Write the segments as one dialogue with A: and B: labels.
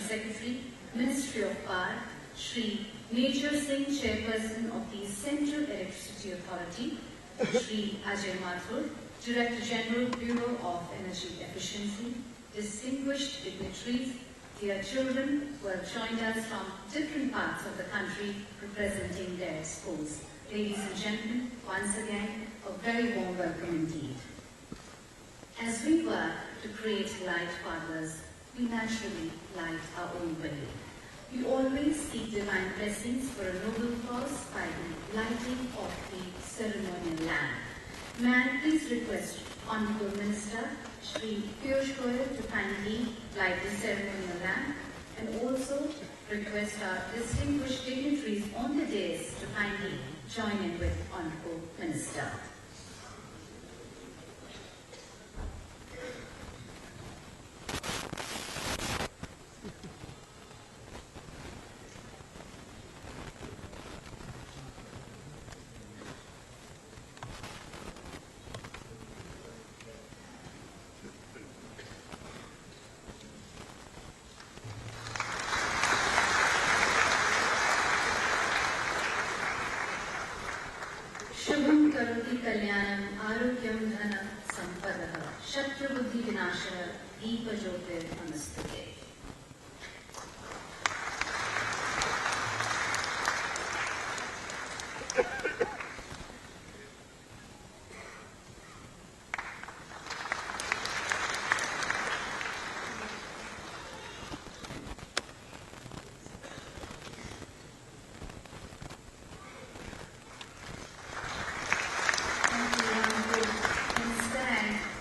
A: Secretary, Ministry of Power, Shri Major Singh, Chairperson of the Central Electricity Authority, Shri Ajay Mathur, Director General, Bureau of Energy Efficiency, distinguished dignitaries, dear children who have joined us from different parts of the country representing their schools. Ladies and gentlemen, once again, a very warm welcome indeed. As we work to create light for others, we naturally light our own way. We always seek divine blessings for a noble cause by the lighting of the ceremonial lamp. May I please request Honorable Minister Shri Piyush Goyal to kindly light the ceremonial lamp, and also request our distinguished dignitaries on the dais to kindly join in with Honorable Minister. Shubham karoti kalyanam arogyam dhanam sampadaha shatru buddhi vinashah deepa jyotir namastute.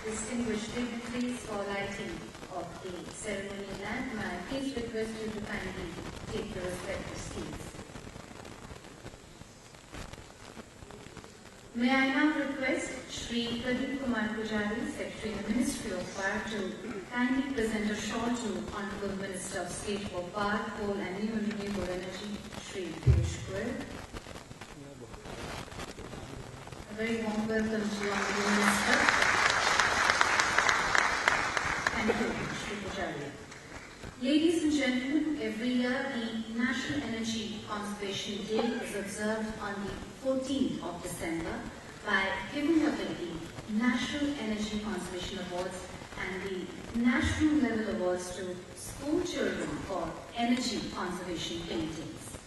A: Distinguished dignitaries for lighting of the ceremonial lamp, may I please request you to kindly take your respective seats. May I now request Shri Pradeep Kumar Pujari, Secretary in the Ministry of Power, to kindly present a shawl to Honorable Minister of State for Power, Coal and New Renewable Energy, Shri Piyush Goyal. A very warm welcome to Honorable Minister. Thank you, Shri Pujari. Ladies and gentlemen, every year the National Energy Conservation Day is observed on the 14th of December by giving away the National Energy Conservation Awards and the National Level Awards to school children for energy conservation paintings.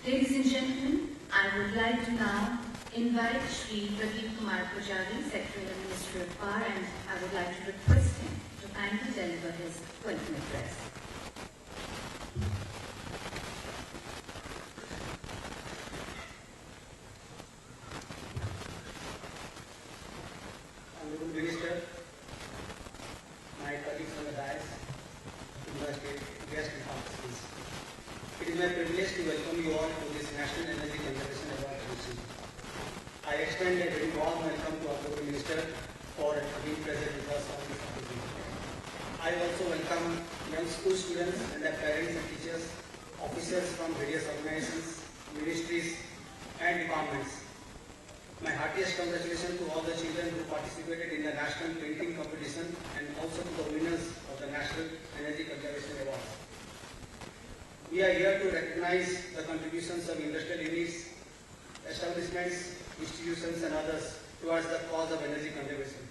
A: Ladies and gentlemen, I would like to now invite Shri Pradeep Kumar Pujari, Secretary of the Ministry of Power, and I would like to request him to kindly deliver his welcome address.
B: Honorable Minister, my colleagues on the dais, invited guests and participants. It is my privilege to welcome you all to this National Energy Conservation Award function. I extend a very warm welcome to Honorable Minister for being present with us on this occasion. I also welcome young school students and their parents and teachers, officers from various organizations, ministries and departments. My heartiest congratulations to all the children who participated in the National Painting Competition and also to the winners of the National Energy Conservation Awards. We are here to recognize the contributions of industrial units, establishments, institutions and others towards the cause of energy conservation.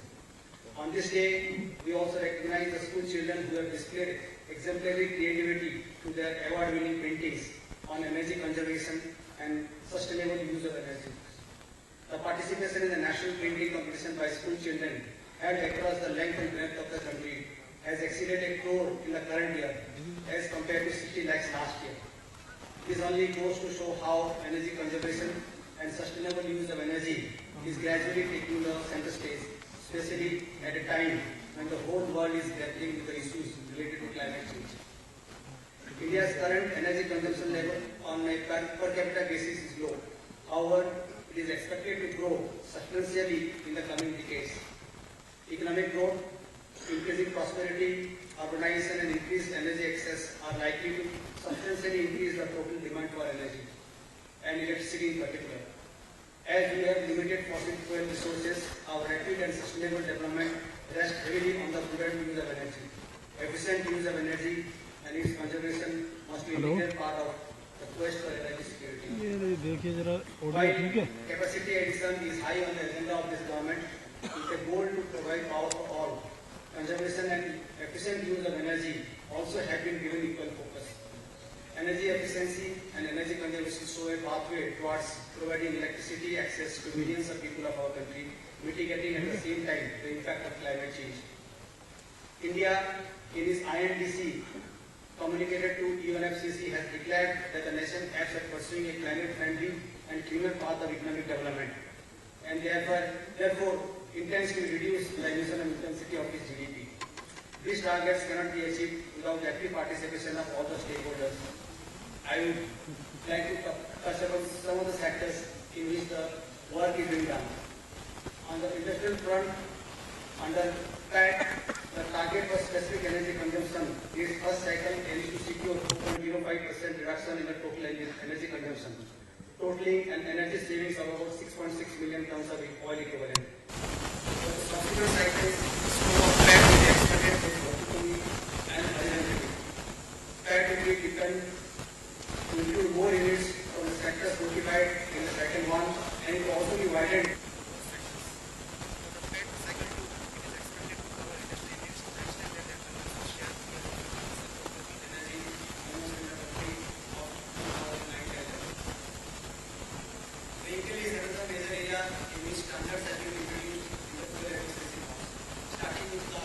B: On this day, we also recognize the school children who have displayed exemplary creativity through their award-winning paintings on energy conservation and sustainable use of energy. The participation in the National Painting Competition by school children held across the length and breadth of the country has exceeded 1 crore in the current year as compared to 60 lakhs last year. This only goes to show how energy conservation and sustainable use of energy is gradually taking the center stage, especially at a time when the whole world is grappling with the issues related to climate change. India's current energy consumption level on a per capita basis is low. However, it is expected to grow substantially in the coming decades. Economic growth, increasing prosperity, urbanization and increased energy access are likely to substantially increase the total demand for energy and electricity in particular. As we have limited fossil fuel resources, our rapid and sustainable development rests heavily on the prudent use of energy, efficient use of energy and its conservation must be a major part of the quest for energy security.
C: ये देखिए जरा audio
B: While
C: ठीक है.
B: capacity addition is high on the agenda of this government, with a goal to provide power for all, conservation and efficient use of energy also have been given equal focus. Energy efficiency and energy conservation show a pathway towards providing electricity access to millions of people of our country, mitigating at the same time the impact of climate change. India, in its INDC, communicated to UNFCCC, has declared that the nation aims at pursuing a climate-friendly and cleaner path of economic development, and therefore intends to reduce the emission intensity of its GDP. These targets cannot be achieved without the active participation of all the stakeholders. I would like to touch upon some of the sectors in which the work is being done. On the industrial front, under PAT, the target for specific energy consumption is first cycle aims to secure 4.05% reduction in the total energy consumption, totaling an energy savings of about 6.6 million tons of oil equivalent. For the subsequent cycles, scope of PAT will be expanded both vertically and horizontally. PAT will be depend to include more units from the sectors notified in the second one, and it will also be widened. Vehicle is another major area in which standards have been introduced in the fuel efficiency norms, starting with the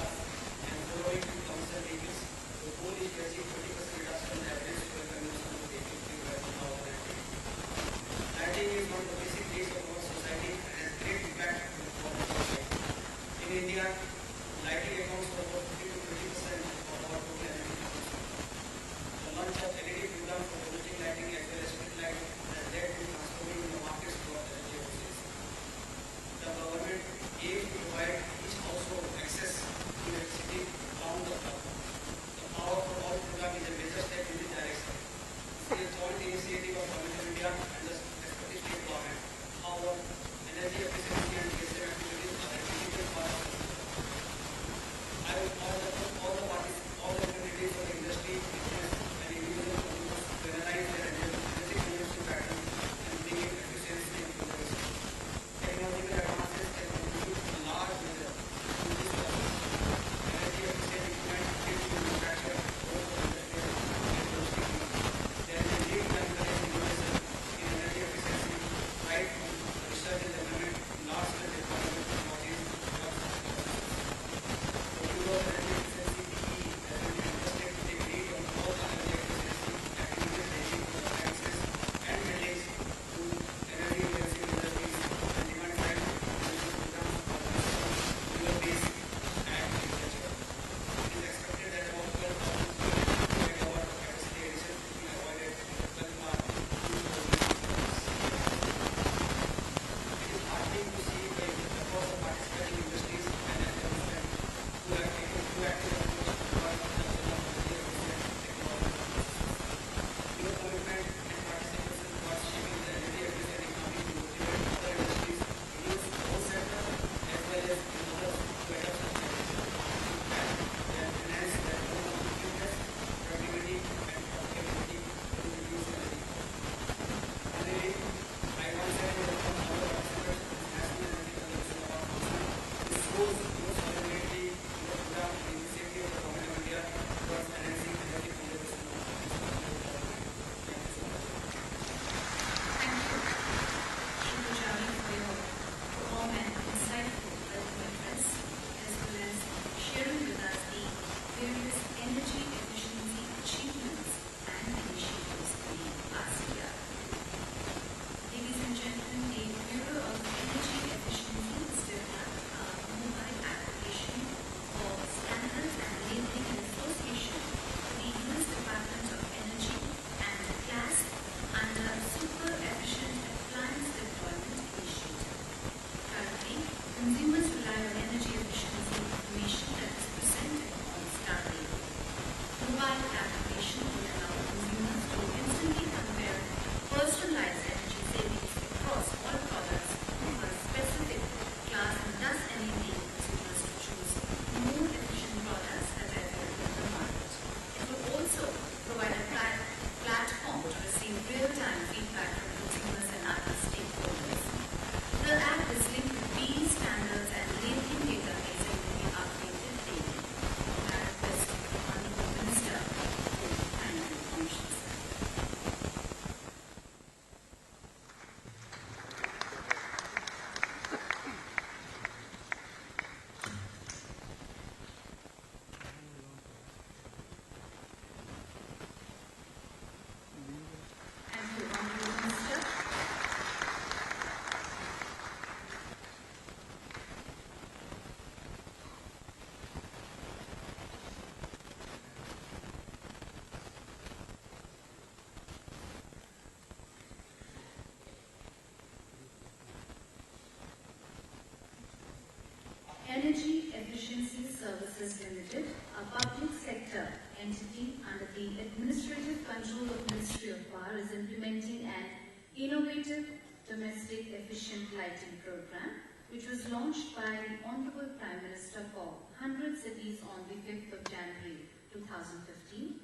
A: Energy Efficiency Services Limited, a public sector entity under the administrative control of Ministry of Power, is implementing an innovative domestic efficient lighting program, which was launched by the Honorable Prime Minister for 100 cities on the 5th of January 2015.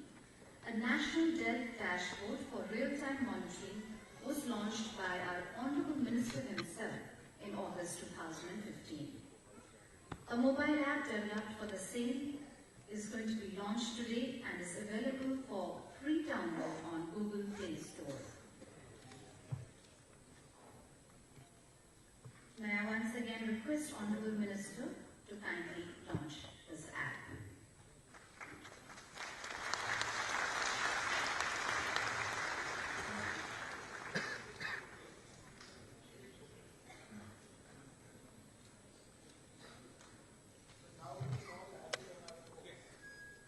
A: A national dashboard for real-time monitoring was launched by our Honorable Minister himself in August 2015. A mobile app developed for the same is going to be launched today and is available for free download on Google Play Store. May I once again request Honorable Minister to kindly launch this app.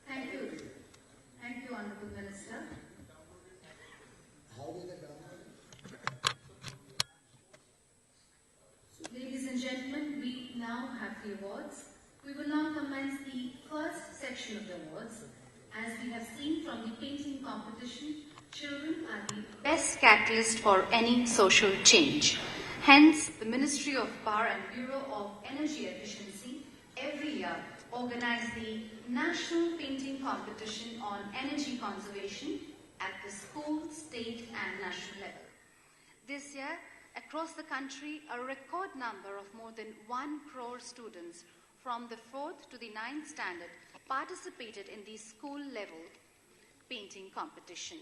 A: Thank you. Thank you, Honorable Minister. Ladies and gentlemen, we now have the awards. We will now commence the first section of the awards. As we have seen from the painting competition, children are the best catalyst for any social change. Hence, the Ministry of Power and Bureau of Energy Efficiency every year organize the National Painting Competition on Energy Conservation at the school, state and national level. This year, across the country, a record number of more than 1 crore students from the 4th to the 9th standard participated in the school-level painting competition.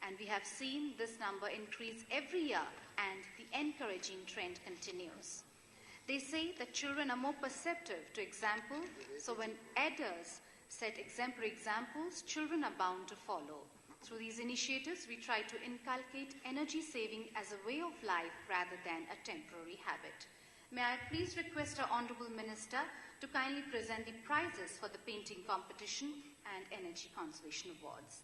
A: And we have seen this number increase every year, and the encouraging trend continues. They say that children are more perceptive to example, so when elders set exemplary examples, children are bound to follow. Through these initiatives, we try to inculcate energy saving as a way of life rather than a temporary habit. May I please request our Honorable Minister to kindly present the prizes for the painting competition and energy conservation awards.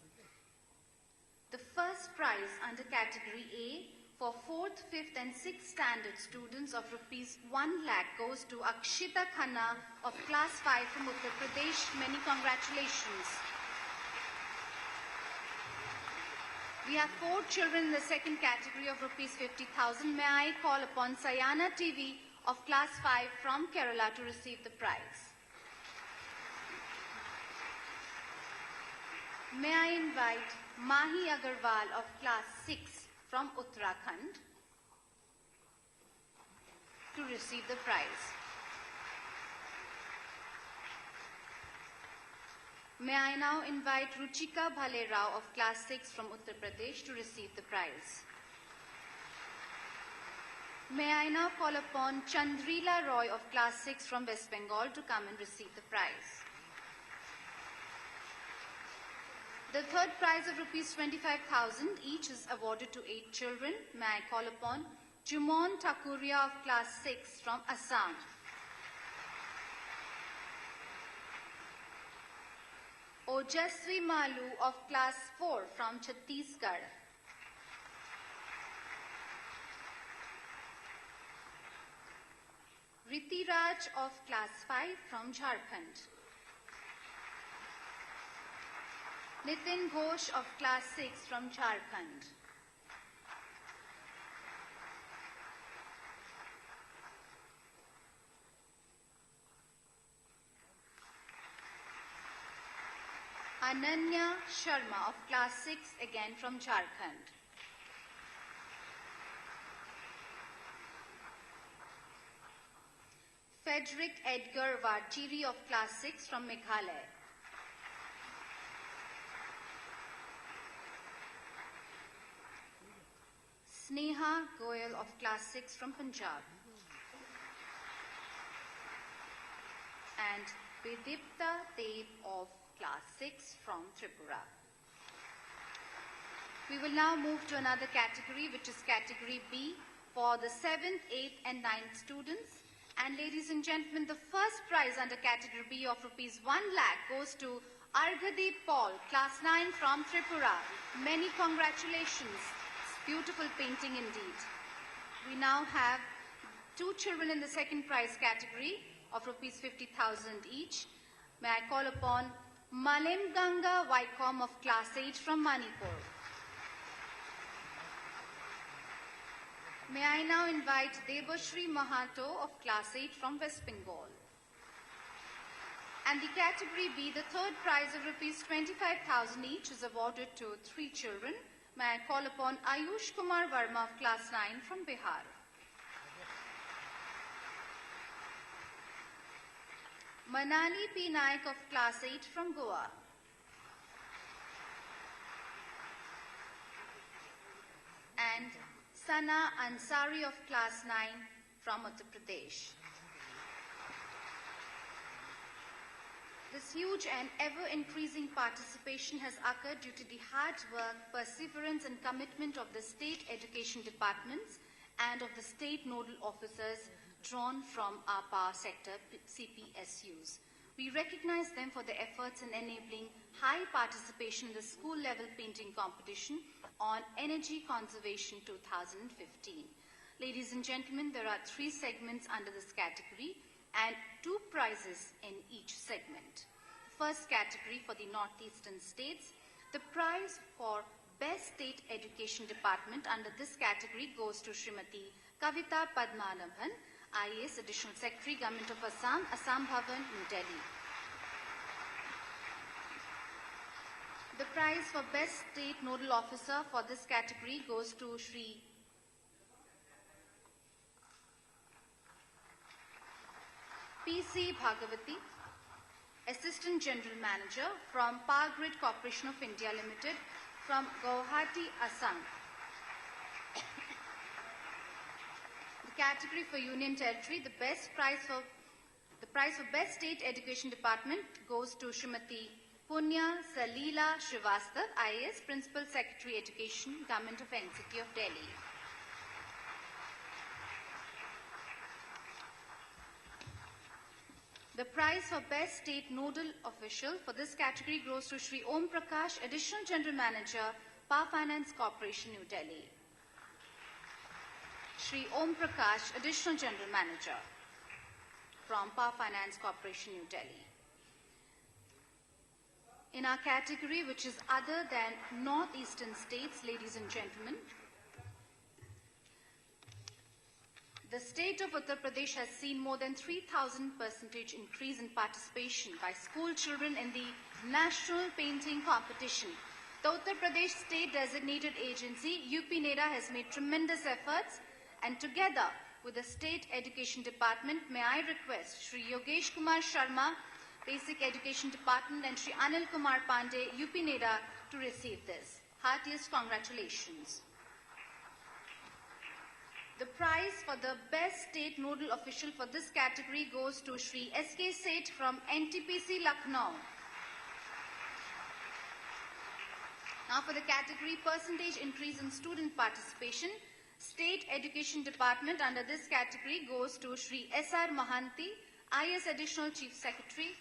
A: The first prize under category A for 4th, 5th and 6th standard students of rupees 1 lakh goes to Akshita Khanna of class 5 from Uttar Pradesh. Many congratulations. We have 4 children in the second category of rupees 50,000. May I call upon Sayana TV of class 5 from Kerala to receive the prize. May I invite Mahi Agarwal of class 6 from Uttarakhand to receive the prize. May I now invite Ruchika Bhale Rao of class 6 from Uttar Pradesh to receive the prize. May I now call upon Chandrila Roy of class 6 from West Bengal to come and receive the prize. The third prize of rupees 25,000 each is awarded to 8 children. May I call upon Jumon Thakuria of class 6 from Assam. Ojasvi Malu of class 4 from Chhattisgarh. Riti Raj of class 5 from Jharkhand. Nitin Ghosh of class 6 from Jharkhand. Ananya Sharma of class 6 again from Jharkhand. Frederick Edgar Varchiri of class 6 from Meghalaya. Sneha Goyal of class 6 from Punjab. And Vidipta Deb of class 6 from Tripura. We will now move to another category, which is category B for the 7th, 8th and 9th students. And ladies and gentlemen, the first prize under category B of rupees 1 lakh goes to Argadeep Paul, class 9 from Tripura. Many congratulations. Beautiful painting indeed. We now have 2 children in the second prize category of rupees 50,000 each. May I call upon Malim Ganga Vaikom of Class 8 from Manipur. May I now invite Debashri Mahato of Class 8 from West Bengal. And the category B, the third prize of rupees 25,000 each is awarded to 3 children. May I call upon Ayush Kumar Verma of Class 9 from Bihar. Manali P. Naik of Class 8 from Goa. And Sana Ansari of Class 9 from Uttar Pradesh. This huge and ever-increasing participation has occurred due to the hard work, perseverance and commitment of the state education departments and of the state nodal officers drawn from our power sector CPSUs. We recognize them for their efforts in enabling high participation in the school-level painting competition on Energy Conservation 2015. Ladies and gentlemen, there are 3 segments under this category and 2 prizes in each segment. The first category for the northeastern states, the prize for Best State Education Department under this category goes to Srimati Kavita Padmanabhan, IAS Additional Secretary, Government of Assam, Assam Bhavan, New Delhi. The prize for Best State Nodal Officer for this category goes to Shri P.C. Bhagavati, Assistant General Manager from Power Grid Corporation of India Limited from Guwahati, Assam. The category for Union Territory, the prize for Best State Education Department goes to Srimati Punya Salila Srivastav, IAS Principal Secretary Education, Government of NCT of Delhi. The prize for Best State Nodal Official for this category goes to Shri Om Prakash, Additional General Manager, Power Finance Corporation, New Delhi. Shri Om Prakash, Additional General Manager from Power Finance Corporation, New Delhi. In our category, which is other than northeastern states, ladies and gentlemen, the state of Uttar Pradesh has seen more than 3,000% increase in participation by school children in the National Painting Competition. The Uttar Pradesh State Designated Agency, UP-NEDA, has made tremendous efforts, and together with the State Education Department, may I request Shri Yogesh Kumar Sharma, Basic Education Department, and Shri Anil Kumar Pandey, UP-NEDA, to receive this. Heartiest congratulations. The prize for the Best State Nodal Official for this category goes to Shri S.K. Seth from NTPC, Lucknow. Now for the category Percentage Increase in Student Participation, State Education Department under this category goes to Shri S.R. Mahanti, IAS Additional Chief Secretary,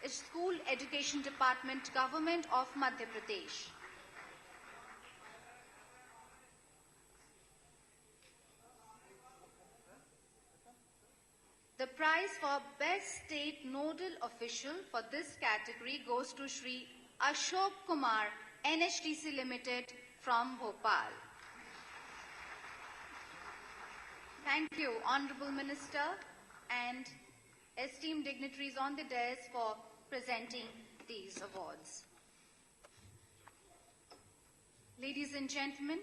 A: School Education Department, Government of Madhya Pradesh. The prize for Best State Nodal Official for this category goes to Shri Ashok Kumar, NHTC Limited from Bhopal. Thank you, Honorable Minister and esteemed dignitaries on the dais for presenting these awards. Ladies and gentlemen,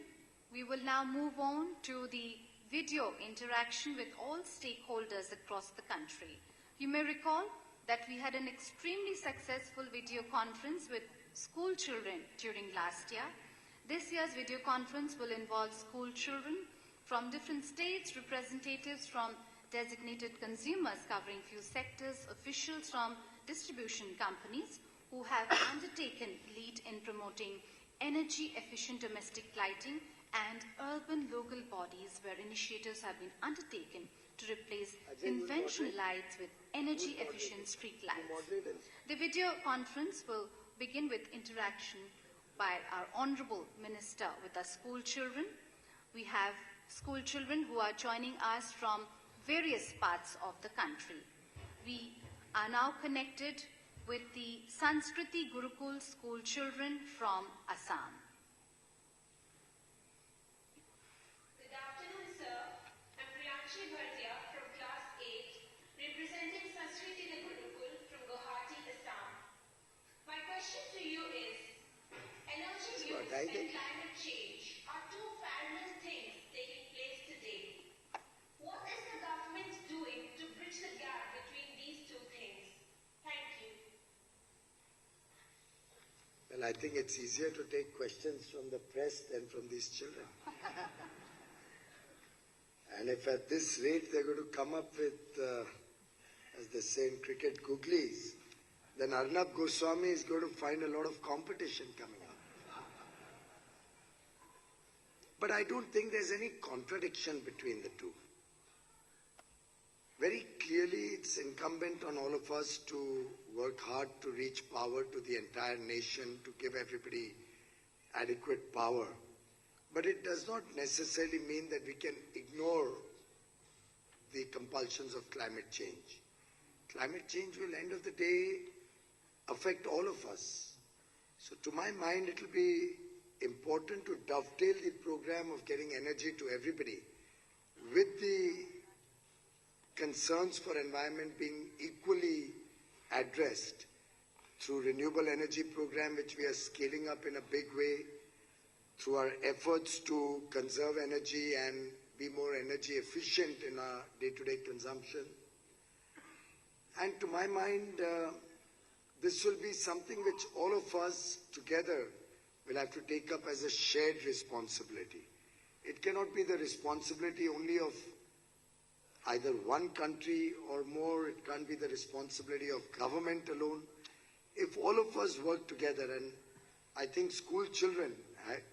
A: we will now move on to the video interaction with all stakeholders across the country. You may recall that we had an extremely successful video conference with school children during last year. This year's video conference will involve school children from different states, representatives from designated consumers covering few sectors, officials from distribution companies who have undertaken lead in promoting energy-efficient domestic lighting, and urban local bodies where initiatives have been undertaken to replace conventional lights with energy-efficient street lights. The video conference will begin with interaction by our Honorable Minister with our school children. We have school children who are joining us from various parts of the country. We are now connected with the Sanskriti Gurukul school children from Assam.
C: Good afternoon, sir. I'm Priyanshi Bhartia from class 8, representing Sanskriti Gurukul from Guwahati, Assam. My question to you is, energy use and climate change are two parallel things taking place today. What is the government doing to bridge the gap between these two things? Thank you.
D: Well, I think it's easier to take questions from the press than from these children. And if at this rate they're going to come up with, as they say in cricket, googlies, then Arnab Goswami is going to find a lot of competition coming up. But I don't think there's any contradiction between the two. Very clearly, it's incumbent on all of us to work hard to reach power to the entire nation, to give everybody adequate power. But it does not necessarily mean that we can ignore the compulsions of climate change. Climate change will, end of the day, affect all of us. So to my mind, it will be important to dovetail the program of getting energy to everybody with the concerns for environment being equally addressed through renewable energy program, which we are scaling up in a big way, through our efforts to conserve energy and be more energy efficient in our day-to-day consumption. And to my mind, this will be something which all of us together will have to take up as a shared responsibility. It cannot be the responsibility only of either one country or more. It can't be the responsibility of government alone. If all of us work together, and I think school children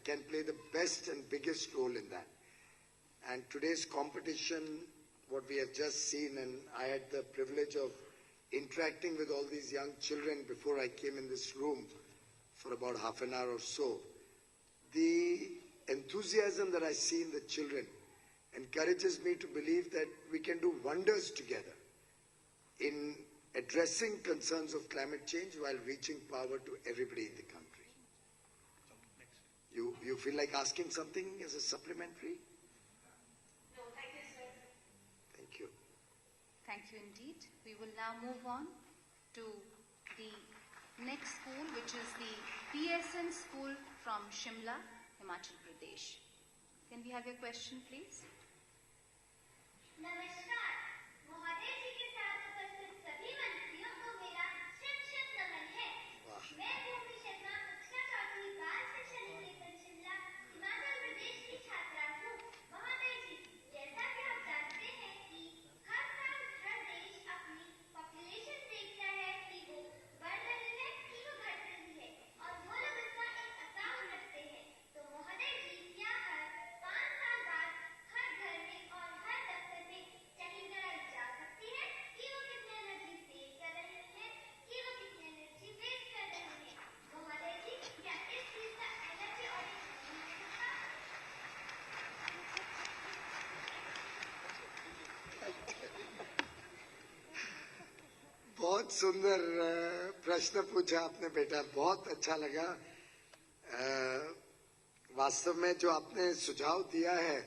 D: can play the best and biggest role in that. And today's competition, what we have just seen, and I had the privilege of interacting with all these young children before I came in this room for about half an hour or so. The enthusiasm that I see in the children encourages me to believe that we can do wonders together in addressing concerns of climate change while reaching power to everybody in the country. You feel like asking something as a supplementary?
C: No, thank you, sir.
D: Thank you.
A: Thank you indeed. We will now move on to the next school, which is the PSN school from Shimla, Himachal Pradesh. Can we have your question, please?
E: नमस्कार महोदय जी के साथ उपस्थित सभी मंत्रियों को मेरा शिक्षक नमन है। मैं भूमि शर्मा कक्षा 8वीं बाल शिक्षा निकेतन शिमला हिमाचल प्रदेश की छात्रा हूँ। महोदय जी, जैसा कि आप जानते हैं कि हर साल हर देश अपनी पॉपुलेशन देखता है कि वो बढ़ रही है कि वो घट रही है, और वो लोग इसका एक अकाउंट रखते हैं। तो महोदय जी, क्या हर 5 साल बाद हर घर में और हर दफ्तर में चेकिंग कराई जा सकती है कि वो कितने एनर्जी सेव कर रहे हैं, कि वो कितने एनर्जी वेस्ट कर रहे हैं? महोदय जी, क्या इस चीज का एनर्जी ऑडिट नहीं हो सकता?
D: बहुत सुंदर प्रश्न पूछा आपने बेटा, बहुत अच्छा लगा। वास्तव में जो आपने सुझाव दिया है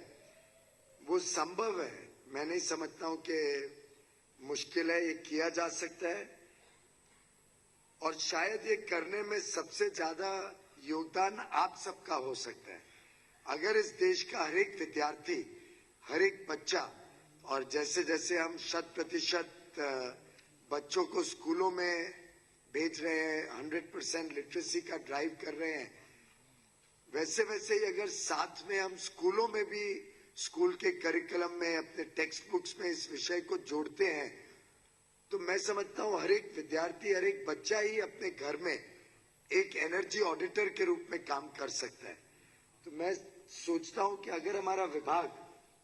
D: वो संभव है। मैं नहीं समझता हूं कि मुश्किल है, ये किया जा सकता है। और शायद ये करने में सबसे ज्यादा योगदान आप सबका हो सकता है। अगर इस देश का हर एक विद्यार्थी, हर एक बच्चा, और जैसे जैसे हम 100% बच्चों को स्कूलों में भेज रहे हैं, 100% लिटरेसी का ड्राइव कर रहे हैं, वैसे वैसे ही अगर साथ में हम स्कूलों में भी स्कूल के करिकुलम में अपने टेक्स्ट बुक्स में इस विषय को जोड़ते हैं, तो मैं समझता हूं हर एक विद्यार्थी, हर एक बच्चा ही अपने घर में एक एनर्जी ऑडिटर के रूप में काम कर सकता है। तो मैं सोचता हूं कि अगर हमारा विभाग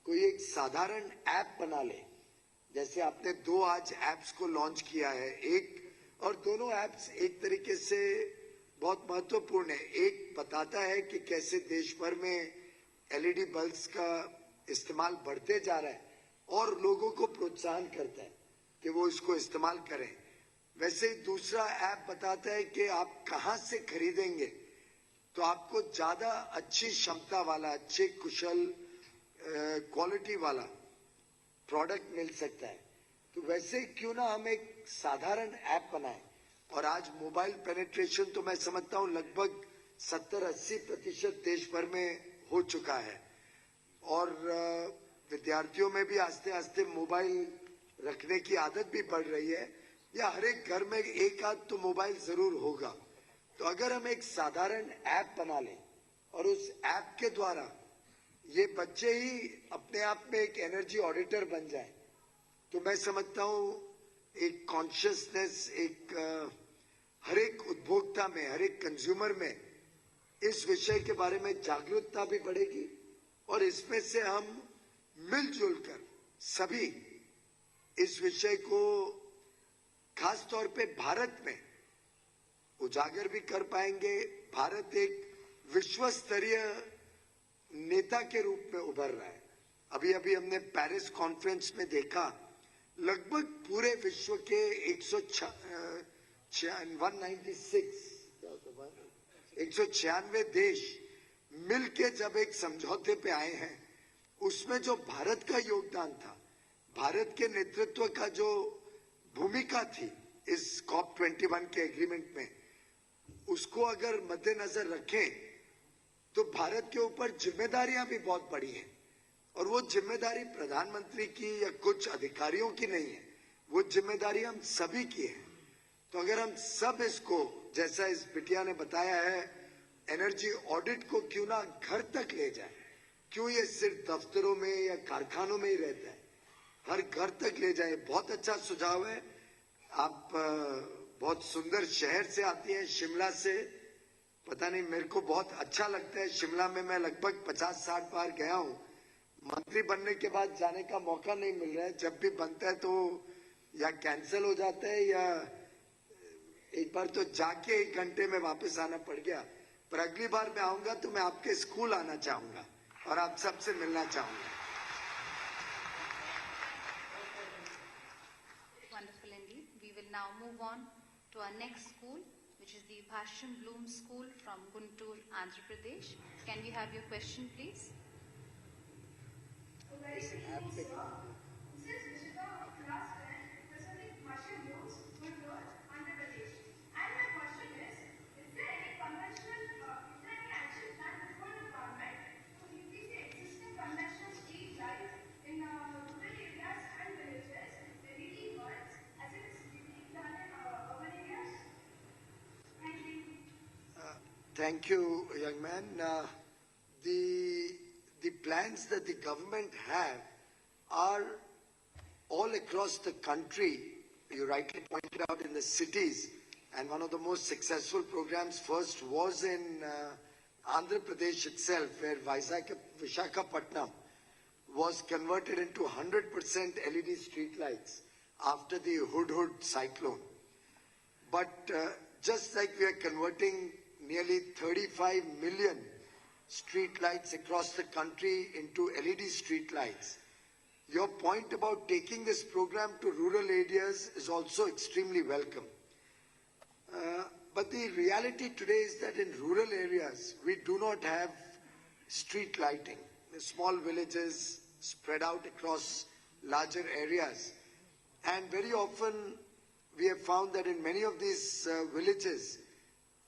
D: कोई एक साधारण ऐप बना ले, जैसे आपने 2 आज ऐप्स को लॉन्च किया है, एक और दोनों ऐप्स एक तरीके से बहुत महत्वपूर्ण है। एक बताता है कि कैसे देश भर में एलईडी बल्ब्स का इस्तेमाल बढ़ते जा रहा है और लोगों को प्रोत्साहन करता है कि वो इसको इस्तेमाल करें। वैसे ही दूसरा ऐप बताता है कि आप कहां से खरीदेंगे तो आपको ज्यादा अच्छी क्षमता वाला, अच्छे कुशल क्वालिटी वाला प्रोडक्ट मिल सकता है। तो वैसे क्यों ना हम एक साधारण ऐप बनाएं। और आज मोबाइल पेनिट्रेशन तो मैं समझता हूं लगभग 70-80% देश भर में हो चुका है और विद्यार्थियों में भी आस्ते आस्ते मोबाइल रखने की आदत भी बढ़ रही है, या हर एक घर में एक आध तो मोबाइल जरूर होगा। तो अगर हम एक साधारण ऐप बना लें और उस ऐप के द्वारा ये बच्चे ही अपने आप में एक एनर्जी ऑडिटर बन जाएं, तो मैं समझता हूं एक कॉन्शियसनेस, एक हर एक उपभोक्ता में, हर एक कंज्यूमर में इस विषय के बारे में जागरूकता भी बढ़ेगी और इसमें से हम मिलजुल कर सभी इस विषय को खास तौर पे भारत में उजागर भी कर पाएंगे। भारत एक विश्व स्तरीय नेता के रूप में उभर रहा है। अभी अभी हमने पेरिस कॉन्फ्रेंस में देखा, लगभग पूरे विश्व के 196 देश मिलके जब एक समझौते पे आए हैं, उसमें जो भारत का योगदान था, भारत के नेतृत्व का जो भूमिका थी इस COP21 के एग्रीमेंट में, उसको अगर मद्देनजर रखें तो भारत के ऊपर जिम्मेदारियां भी बहुत बड़ी हैं और वो जिम्मेदारी प्रधानमंत्री की या कुछ अधिकारियों की नहीं है, वो जिम्मेदारी हम सभी की है। तो अगर हम सब इसको, जैसा इस बिटिया ने बताया है, एनर्जी ऑडिट को क्यों ना घर तक ले जाए, क्यों ये सिर्फ दफ्तरों में या कारखानों में ही रहता है, हर घर तक ले जाए। बहुत अच्छा सुझाव है। आप बहुत सुंदर शहर से आती हैं, शिमला से। पता नहीं, मेरे को बहुत अच्छा लगता है शिमला में। मैं लगभग 50-60 बार गया हूँ। मंत्री बनने के बाद जाने का मौका नहीं मिल रहा है। जब भी बनता है तो या कैंसिल हो जाता है या एक बार तो जाके 1 घंटे में वापस आना पड़ गया। पर अगली बार मैं आऊंगा तो मैं आपके स्कूल आना चाहूंगा और आप सबसे मिलना चाहूंगा।
A: Wonderful indeed. We will now move on to our next school, which is the Bhasham Bloom School from Guntur, Andhra Pradesh. Can we have your question, please?
E: A very good evening, sir. This is Vishika of class 10, representing Bhasham Blooms, Guntur, Andhra Pradesh. And my question is there any action plan before the government to increase the existing conventional street lights in rural areas and villages, LED bulbs, as it is being done in urban areas? Thank you.
D: Thank you, young man. The plans that the government have are all across the country. You rightly pointed out in the cities, and one of the most successful programs first was in Andhra Pradesh itself, where Visakhapatnam was converted into 100% LED street lights after the Hudhud cyclone. But just like we are converting nearly 35 million street lights across the country into LED street lights, your point about taking this program to rural areas is also extremely welcome. But the reality today is that in rural areas, we do not have street lighting. The small villages spread out across larger areas. And very often, we have found that in many of these villages,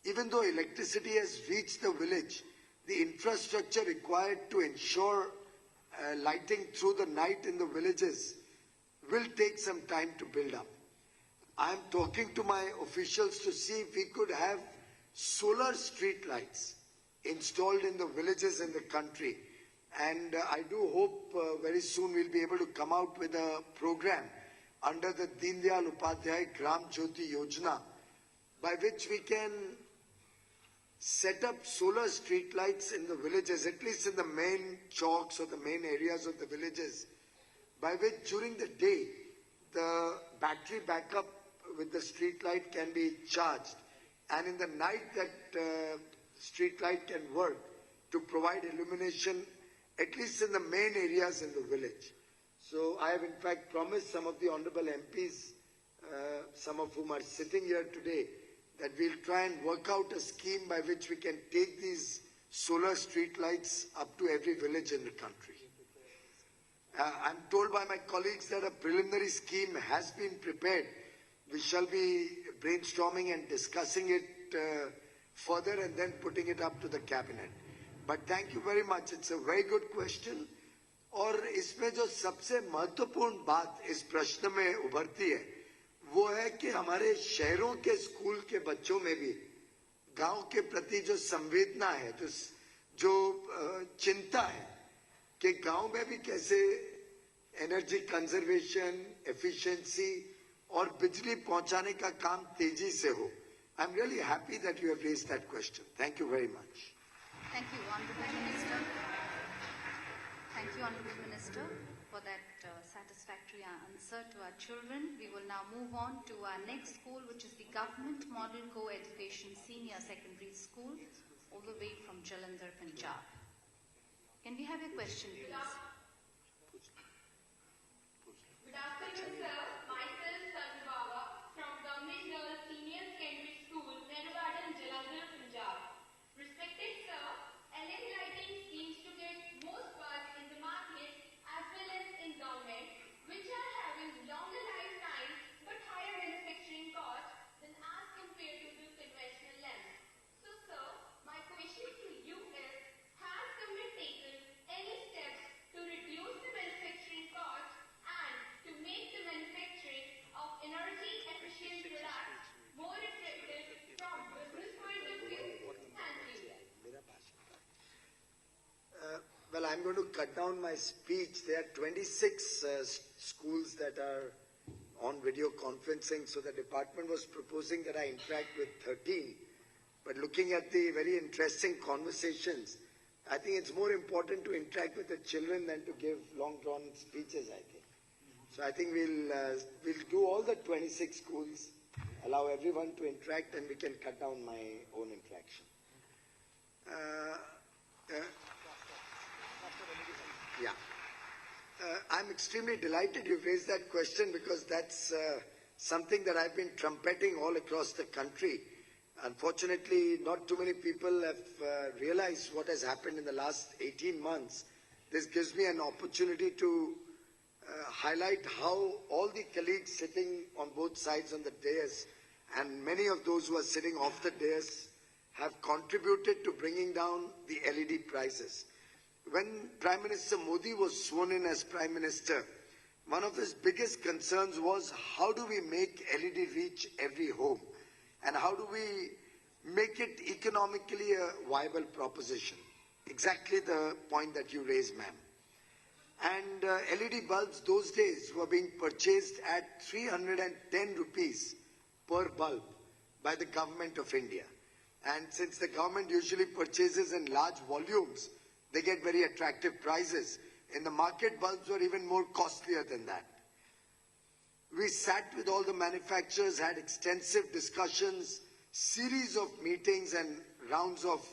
D: even though electricity has reached the village, the infrastructure required to ensure lighting through the night in the villages will take some time to build up. I am talking to my officials to see if we could have solar street lights installed in the villages in the country. And I do hope very soon we'll be able to come out with a program under the Deen Dayal Upadhyay Gram Jyoti Yojana, by which we can set up solar street lights in the villages, at least in the main chalks or the main areas of the villages, by which during the day the battery backup with the street light can be charged, and in the night that street light can work to provide illumination at least in the main areas in the village. So I have in fact promised some of the honorable MPs, some of whom are sitting here today, that we'll try and work out a scheme by which we can take these solar street lights up to every village in the country. I'm told by my colleagues that a preliminary scheme has been prepared. We shall be brainstorming and discussing it further and then putting it up to the cabinet. But thank you very much. It's a very good question. और इसमें जो सबसे महत्वपूर्ण बात इस प्रश्न में उभरती है वो है कि हमारे शहरों के स्कूल के बच्चों में भी गांव के प्रति जो संवेदना है, जो चिंता है कि गांव में भी कैसे एनर्जी कंजर्वेशन, एफिशिएंसी और बिजली पहुंचाने का काम तेजी से हो. I am really happy that you have raised that question. Thank you very much.
A: Thank you, Honorable Minister. Thank you, Honorable Minister, for that satisfactory answer to our children. We will now move on to our next school, which is the Government Model Co-Education Senior Secondary School, all the way from Jalandhar, Punjab. Can we have a question, please?
C: Good afternoon, sir. Myself, Sadhu Baba, from Government Girls Senior Secondary School, Nehrugarden, Jalandhar, Punjab. Respected sir, LED lighting seems to get most buzz in the market as well as in government, which are having longer lifetime but higher manufacturing costs than as compared to the conventional lamps. So sir, my question to you is, has government taken any steps to reduce the manufacturing costs and to make the manufacturing of energy efficient products more attractive from business point of view? Thank you.
D: Well, I'm going to cut down my speech. There are 26 schools that are on video conferencing, so the department was proposing that I interact with 13. But looking at the very interesting conversations, I think it's more important to interact with the children than to give long-drawn speeches, I think. So I think we'll do all the 26 schools, allow everyone to interact, and we can cut down my own interaction. Yeah. I'm extremely delighted you've raised that question because that's something that I've been trumpeting all across the country. Unfortunately, not too many people have realized what has happened in the last 18 months. This gives me an opportunity to highlight how all the colleagues sitting on both sides on the dais and many of those who are sitting off the dais have contributed to bringing down the LED prices. When Prime Minister Modi was sworn in as Prime Minister, one of his biggest concerns was how do we make LED reach every home and how do we make it economically a viable proposition. Exactly the point that you raised, ma'am. And LED bulbs those days were being purchased at 310 rupees per bulb by the government of India. And since the government usually purchases in large volumes, they get very attractive prices. In the market, bulbs were even more costlier than that. We sat with all the manufacturers, had extensive discussions, series of meetings and rounds of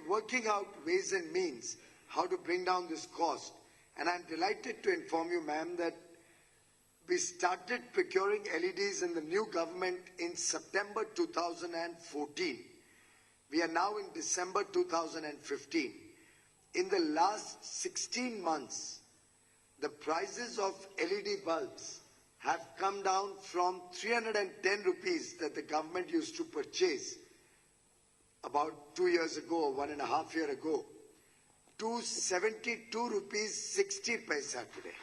D: working out ways and means how to bring down this cost. And I'm delighted to inform you, ma'am, that we started procuring LEDs in the new government in September 2014. We are now in December 2015. In the last 16 months, the prices of LED bulbs have come down from 310 rupees that the government used to purchase about 2 years ago or 1.5 years ago to 72 rupees 60 paisa today.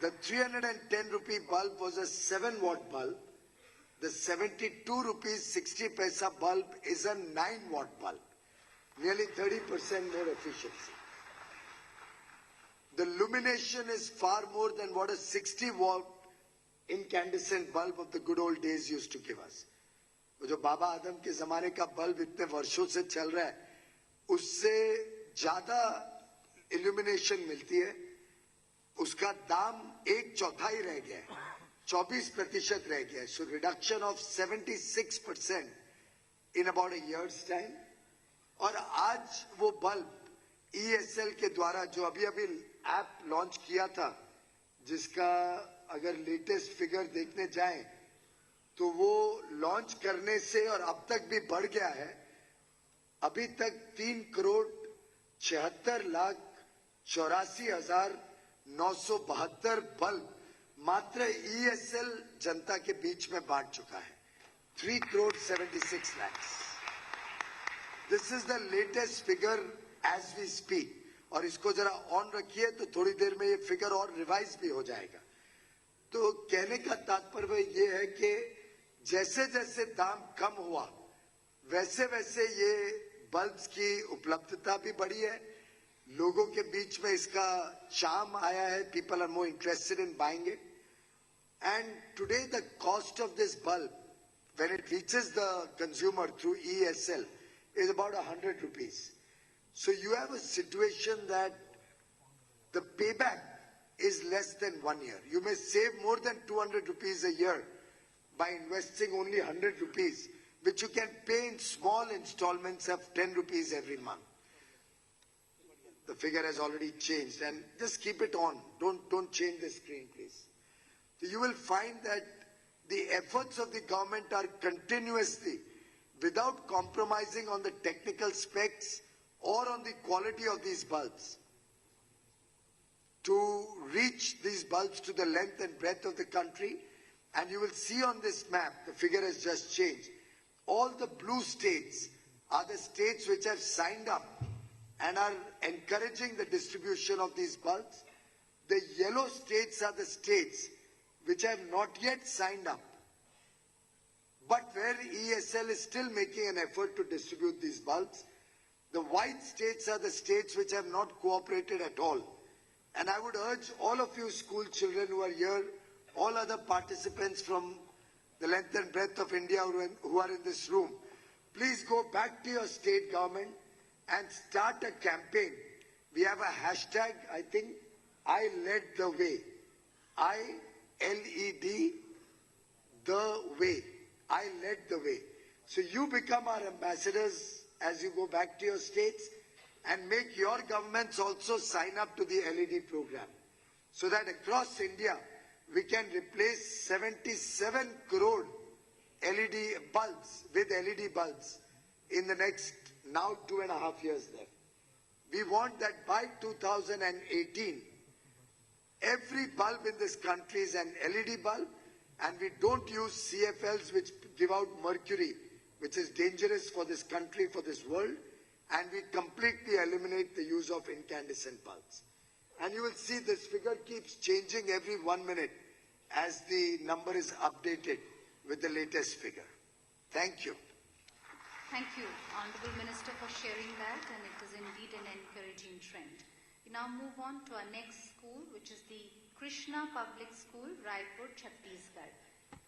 D: The 310 rupee bulb was a 7-watt bulb. The 72 rupees 60 paisa bulb is a 9-watt bulb, nearly 30% more efficiency. The illumination is far more than what a 60-watt incandescent bulb of the good old days used to give us. जो बाबा आदम के जमाने का bulb इतने वर्षों से चल रहा है, उससे ज्यादा illumination मिलती है, उसका दाम 1/4 रह गया है, 24% रह गया है. So reduction of 76% in about a year's time. और आज वो बल्ब ESL के द्वारा जो अभी अभी ऐप लॉन्च किया था, जिसका अगर लेटेस्ट फिगर देखने जाएं तो वो लॉन्च करने से और अब तक भी बढ़ गया है। अभी तक 3,74,84,972 बल्ब मात्र ESL जनता के बीच में बांट चुका है। 3,76 lakhs. This is the latest figure as we speak. और इसको जरा ऑन रखिए तो थोड़ी देर में ये फिगर और रिवाइज भी हो जाएगा। तो कहने का तात्पर्य ये है कि जैसे जैसे दाम कम हुआ वैसे वैसे ये बल्ब्स की उपलब्धता भी बढ़ी है, लोगों के बीच में इसका चार्म आया है, people are more interested in buying it, and today the cost of this bulb when it reaches the consumer through ESL is about 100 rupees. So you have a situation that the payback is less than 1 year. You may save more than 200 rupees a year by investing only 100 rupees, which you can pay in small installments of 10 rupees every month. The figure has already changed, and just keep it on. Don't change the screen, please. So you will find that the efforts of the government are continuously, without compromising on the technical specs or on the quality of these bulbs, to reach these bulbs to the length and breadth of the country. And you will see on this map, the figure has just changed. All the blue states are the states which have signed up and are encouraging the distribution of these bulbs. The yellow states are the states which have not yet signed up, but where ESL is still making an effort to distribute these bulbs. The white states are the states which have not cooperated at all. And I would urge all of you school children who are here, all other participants from the length and breadth of India who are in this room, please go back to your state government and start a campaign. We have a hashtag, I think, I led the way. I-L-E-D, the way. I led the way. So you become our ambassadors as you go back to your states, and make your governments also sign up to the LED program, so that across India we can replace 77 crore LED bulbs with LED bulbs in the next now 2.5 years left. We want that by 2018, every bulb in this country is an LED bulb, and we don't use CFLs which give out mercury, which is dangerous for this country, for this world, and we completely eliminate the use of incandescent bulbs. And you will see this figure keeps changing every 1 minute as the number is updated with the latest figure. Thank you.
A: Thank you, Honorable Minister, for sharing that, and it is indeed an encouraging trend. We now move on to our next school, which is the Krishna Public School, Raipur, Chhattisgarh.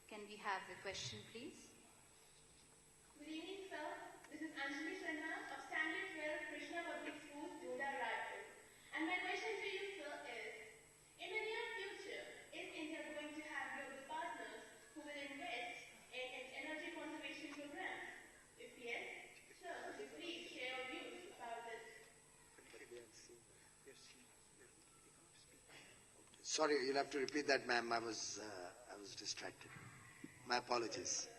A: Can we have the question, please?
C: Good evening, sir. This is Anjali Sharma of Standard 12 Krishna Public School, Joda, Raipur. And my question to you, sir, is, in the near future, is India going to have global partners who will invest in its energy conservation programs? If yes, sir, would you please share your views about this?
D: Sorry, you'll have to repeat that, ma'am. I was distracted. My apologies.
C: So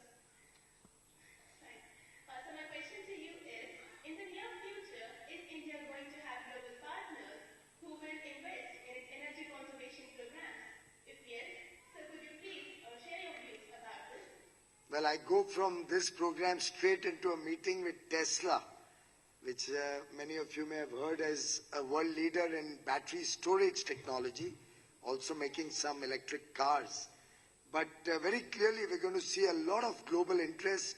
C: my question to you is, in the near future, is India going to have global partners who will invest in its energy conservation programs? If yes, sir, could you please share your views about this?
D: Well, I go from this program straight into a meeting with Tesla, which many of you may have heard as a world leader in battery storage technology, also making some electric cars. But very clearly, we're going to see a lot of global interest.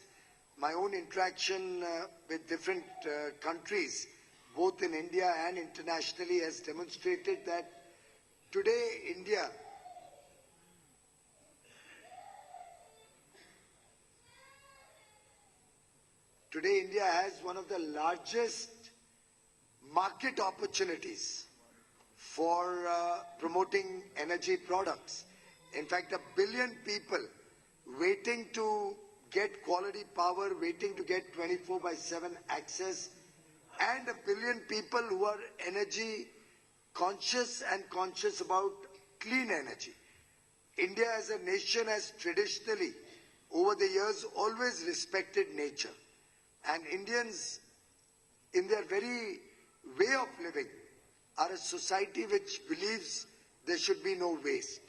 D: My own interaction with different countries, both in India and internationally, has demonstrated that today India has one of the largest market opportunities for promoting energy products. In fact, 1 billion people waiting to get quality power, waiting to get 24/7 access and 1 billion people who are energy conscious and conscious about clean energy. India as a nation has traditionally, over the years, always respected nature. And Indians, in their very way of living, are a society which believes there should be no waste.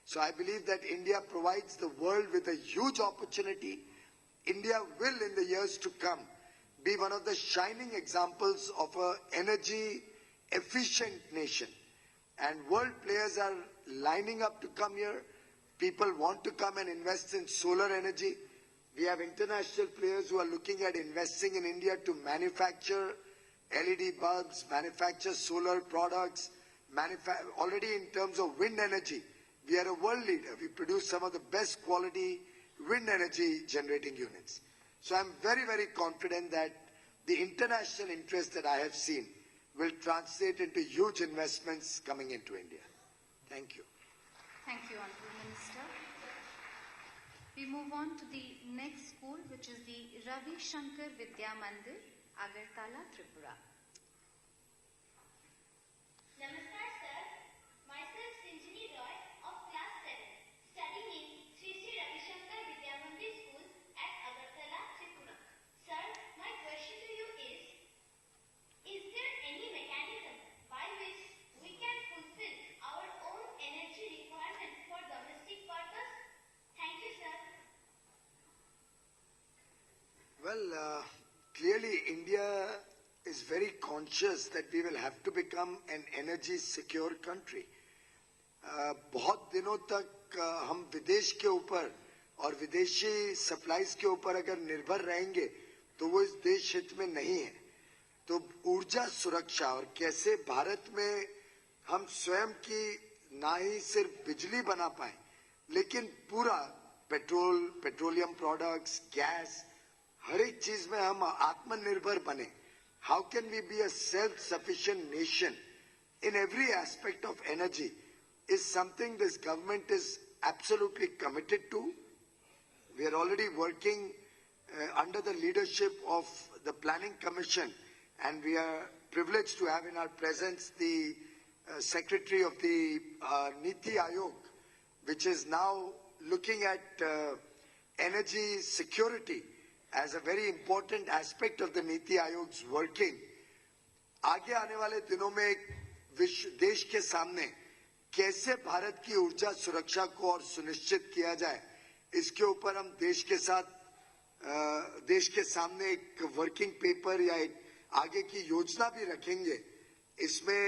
D: So I believe that India provides the world with a huge opportunity. India will, in the years to come, be one of the shining examples of an energy efficient nation. And world players are lining up to come here. People want to come and invest in solar energy. We have international players who are looking at investing in India to manufacture LED bulbs, manufacture solar products, already in terms of wind energy. We are a world leader. We produce some of the best quality wind energy generating units. So I'm very, very confident that the international interest that I have seen will translate into huge investments coming into India. Thank you.
A: Thank you, Honorable Minister. We move on to the next school, which is the Ravi Shankar Vidya Mandir, Agartala, Tripura.
E: Namaskar sir, myself Sinjini Roy of class 7, studying in Sri Sri Ravi Shankar Vidya Mandir School at Agartala, Tripura. Sir, my question to you is there any mechanism by which we can fulfill our own energy requirement for domestic purpose? Thank you sir.
D: Well, clearly India is very conscious that we will have to become an energy secure country. बहुत दिनों तक हम विदेश के ऊपर और विदेशी supplies के ऊपर अगर निर्भर रहेंगे तो वो इस देश हित में नहीं है. तो ऊर्जा सुरक्षा और कैसे भारत में हम स्वयं की ना ही सिर्फ बिजली बना पाए लेकिन पूरा पेट्रोलियम प्रोडक्ट्स, गैस, हर एक चीज में हम आत्मनिर्भर बने. How can we be a self-sufficient nation in every aspect of energy is something this government is absolutely committed to. We are already working under the leadership of the Planning Commission, and we are privileged to have in our presence the Secretary of the Niti Aayog, which is now looking at energy security as a very important aspect of the Niti Aayog's working. आगे आने वाले दिनों में देश के सामने कैसे भारत की ऊर्जा सुरक्षा को और सुनिश्चित किया जाए, इसके ऊपर हम देश के सामने एक वर्किंग पेपर या एक आगे की योजना भी रखेंगे. इसमें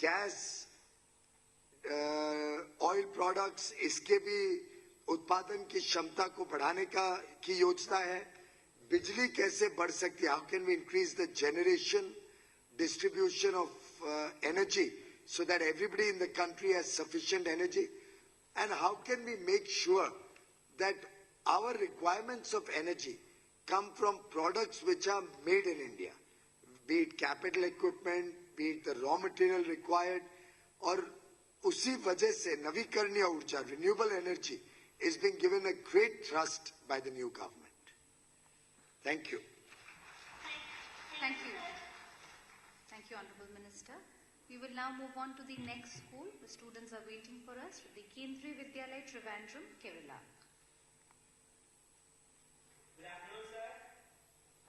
D: गैस, ऑयल प्रोडक्ट्स, इसके भी उत्पादन की क्षमता को बढ़ाने की योजना है. बिजली कैसे बढ़ सकती है, how can we increase the generation, distribution of energy so that everybody in the country has sufficient energy, and how can we make sure that our requirements of energy come from products which are made in India, be it capital equipment, be it the raw material required, और उसी वजह से नवीकरणीय ऊर्जा, renewable energy is being given a great thrust by the new government. Thank you.
A: Thank you. Thank you, Honorable Minister. We will now move on to the next school. The students are waiting for us. The Kendriya Vidyalaya, Trivandrum, Kerala.
F: Good afternoon, sir.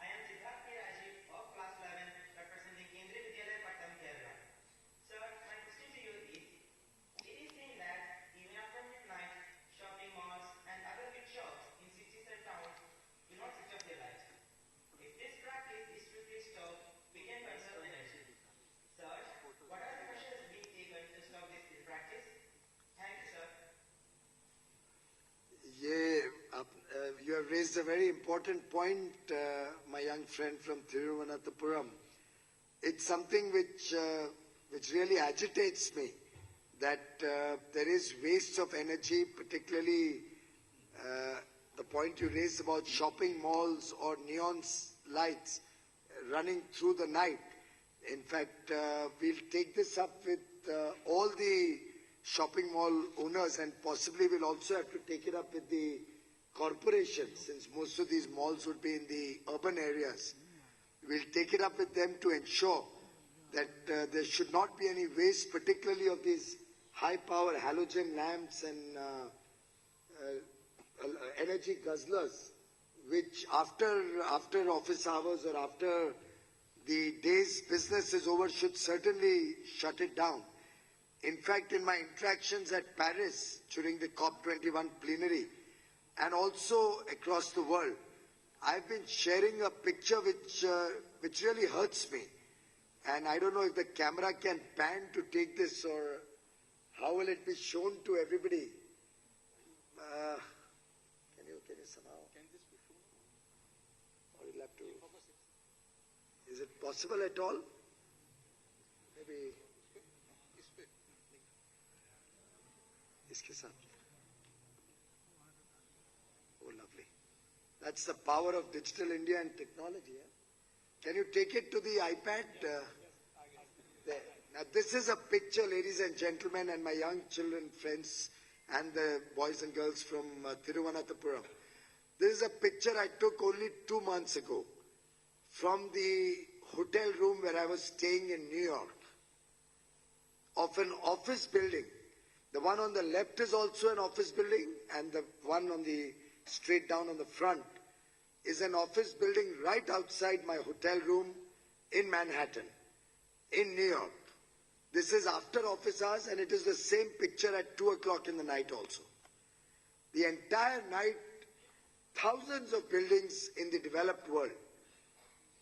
F: I am Siddharth K. Rajiv of class 11 representing Kendriya Vidyalaya, Pattam, Kerala. Sir, my question to you is, it is seen that even after midnight, shopping malls and other big shops in cities and towns do not switch off their lights. If this practice is strictly stopped, we can conserve energy. Sir, what are the measures being taken to stop this practice? Thank you, sir.
D: You have raised a very important point, my young friend from Thiruvananthapuram. It's something which really agitates me, that there is waste of energy, particularly the point you raised about shopping malls or neon lights running through the night. In fact, we'll take this up with all the shopping mall owners, and possibly we'll also have to take it up with the corporations, since most of these malls would be in the urban areas. We'll take it up with them to ensure that there should not be any waste, particularly of these high-power halogen lamps and energy guzzlers, which after office hours or after the day's business is over should certainly shut it down. In fact, in my interactions at Paris during the COP21 plenary and also across the world, I've been sharing a picture which really hurts me. And I don't know if the camera can pan to take this or how will it be shown to everybody. Can you somehow? Can this be shown? Or you'll have to. Is it possible at all? Maybe. Iske saath. Oh, lovely. That's the power of digital India and technology. Can you take it to the iPad? There. Now, this is a picture, ladies and gentlemen, and my young children, friends, and the boys and girls from Thiruvananthapuram. This is a picture I took only 2 months ago from the hotel room where I was staying in New York, of an office building. The one on the left is also an office building, and the one on the straight down on the front is an office building right outside my hotel room in Manhattan, in New York. This is after office hours, and it is the same picture at 2 o'clock in the night also. The entire night, thousands of buildings in the developed world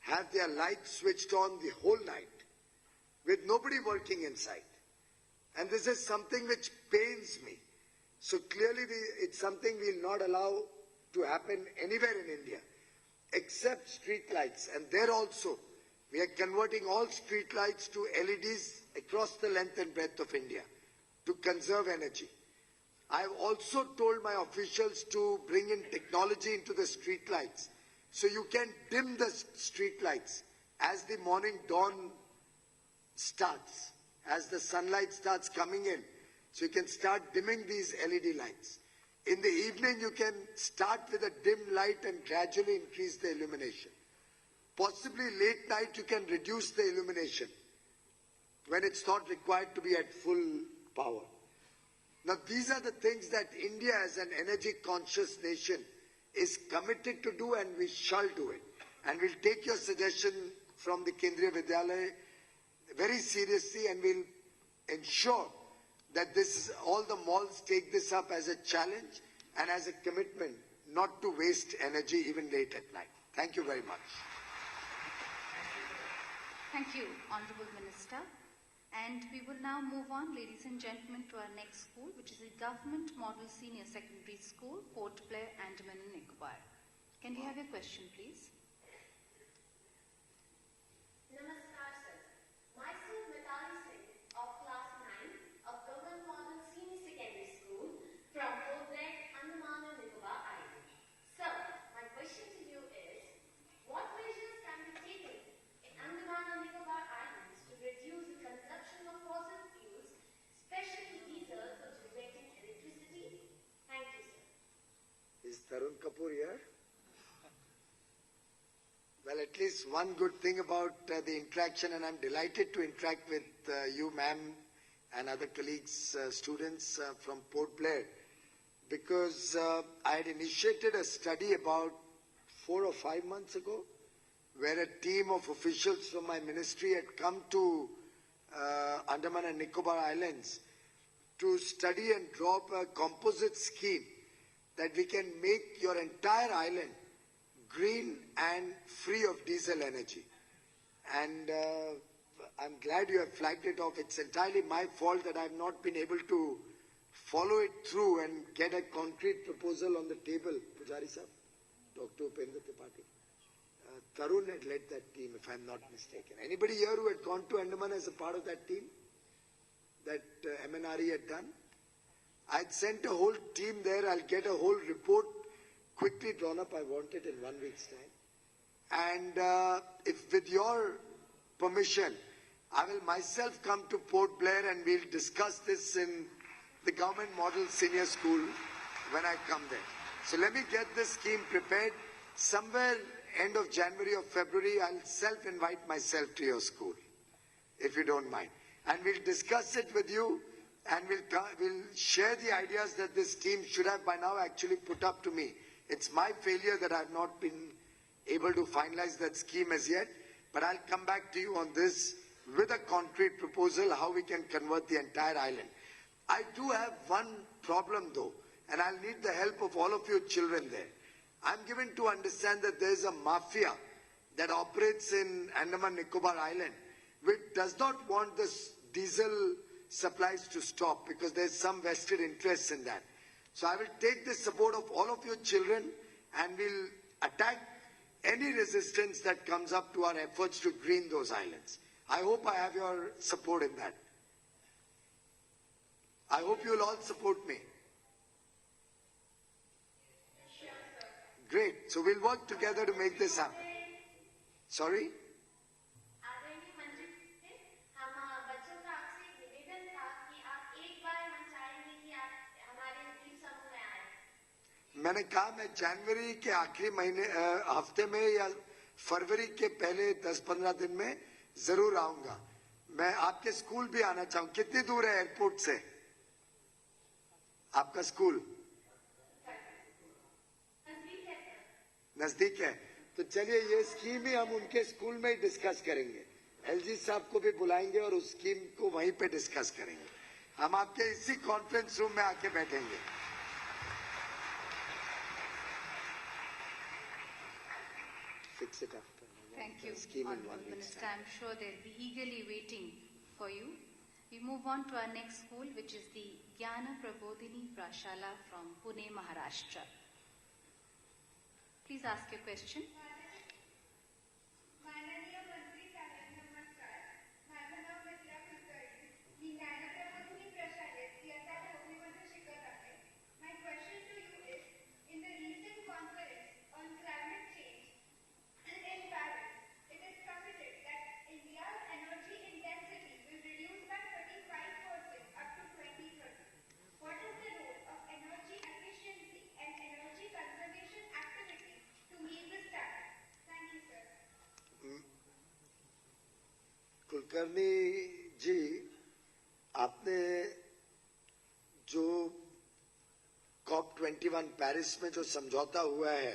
D: have their lights switched on the whole night with nobody working inside. And this is something which pains me. So clearly it's something we'll not allow to happen anywhere in India, except street lights. And there also, we are converting all street lights to LEDs across the length and breadth of India to conserve energy. I have also told my officials to bring in technology into the street lights, so you can dim the street lights as the morning dawn starts, as the sunlight starts coming in. So you can start dimming these LED lights. In the evening, you can start with a dim light and gradually increase the illumination. Possibly late night, you can reduce the illumination when it's not required to be at full power. Now, these are the things that India as an energy conscious nation is committed to do, and we shall do it. And we'll take your suggestion from the Kendriya Vidyalaya very seriously, and we'll ensure that all the malls take this up as a challenge and as a commitment not to waste energy even late at night. Thank you very much.
A: Thank you, Honorable Minister. And we will now move on, ladies and gentlemen, to our next school, which is a Government Model Senior Secondary School, Port Blair, Andaman and Nicobar. Can we have your question, please?
E: Namaskar, sir. Myself, Mitali Singh, of Class 9 of Government Model Senior Secondary School from Port Blair, Andaman and Nicobar Island. Sir, my question to you is, what measures can be taken in Andaman and Nicobar Islands to reduce the consumption of fossil fuels, especially diesel, for generating electricity? Thank you, sir.
D: Is Tarun Kapoor here? Well, at least one good thing about the interaction, and I'm delighted to interact with you, ma'am, and other colleagues, students from Port Blair, because I had initiated a study about 4 or 5 months ago, where a team of officials from my ministry had come to Andaman and Nicobar Islands to study and draw up a composite scheme that we can make your entire island green and free of diesel energy. And I'm glad you have flagged it off. It's entirely my fault that I've not been able to follow it through and get a concrete proposal on the table. Pujari sir, Dr. Upendra Tripathi. Tarun had led that team, if I'm not mistaken. Anybody here who had gone to Andaman as a part of that team that MNRE had done? I'd sent a whole team there. I'll get a whole report quickly drawn up. I want it in 1 week's time. And if with your permission, I will myself come to Port Blair and we'll discuss this in the Government Model Senior School when I come there. So let me get this scheme prepared somewhere end of January or February, I'll self-invite myself to your school, if you don't mind. And we'll discuss it with you, and we'll share the ideas that this team should have by now actually put up to me. It's my failure that I've not been able to finalize that scheme as yet, but I'll come back to you on this with a concrete proposal how we can convert the entire island. I do have one problem though, and I'll need the help of all of you children there. I'm given to understand that there is a mafia that operates in Andaman Nicobar Island, which does not want the diesel supplies to stop because there's some vested interest in that. So I will take the support of all of you children, and we'll attack any resistance that comes up to our efforts to green those islands. I hope I have your support in that. I hope you'll all support me. Great. So we'll work together to make this happen. Sorry?
E: आदरणीय मंत्री से हम बच्चों का आपसे एक निवेदन था कि आप एक बार हम चाहेंगे कि आप हमारे द्वीप समूह में आए।
D: मैंने कहा मैं जनवरी के आखिरी महीने हफ्ते में या फरवरी के पहले 10-15 दिन में जरूर आऊंगा। मैं आपके स्कूल भी आना चाहूँ। कितनी दूर है एयरपोर्ट से आपका स्कूल? नजदीक है। तो चलिए ये स्कीम ही हम उनके स्कूल में ही डिस्कस करेंगे। एलजी साहब को भी बुलाएंगे और उस स्कीम को वहीं पे डिस्कस करेंगे। हम आपके इसी कॉन्फ्रेंस रूम में आके बैठेंगे। Fix it up.
A: Thank you,
D: Scheme in
A: Honourable
D: 1 week's
A: Minister.
D: time.
A: I'm sure they'll be eagerly waiting for you. We move on to our next school, which is the Gyana Prabodhini Prashala from Pune, Maharashtra. Please ask your question.
E: माननीय मंत्री साहेब नमस्कार. माझं नाव मित्रा कुलकर्णी. मी ज्ञानप्रबोधिनी प्रशालेत इयत्ता 9वी मध्ये शिकत आहे. My question to you is, in the recent conference on climate change in Paris, it is committed that India's energy intensity will reduce by 35% up to 2030. What is the role of energy efficiency and energy conservation activities to meet this target? Thank you, sir.
D: Kulkarni जी, आपने जो COP21 Paris में जो समझौता हुआ है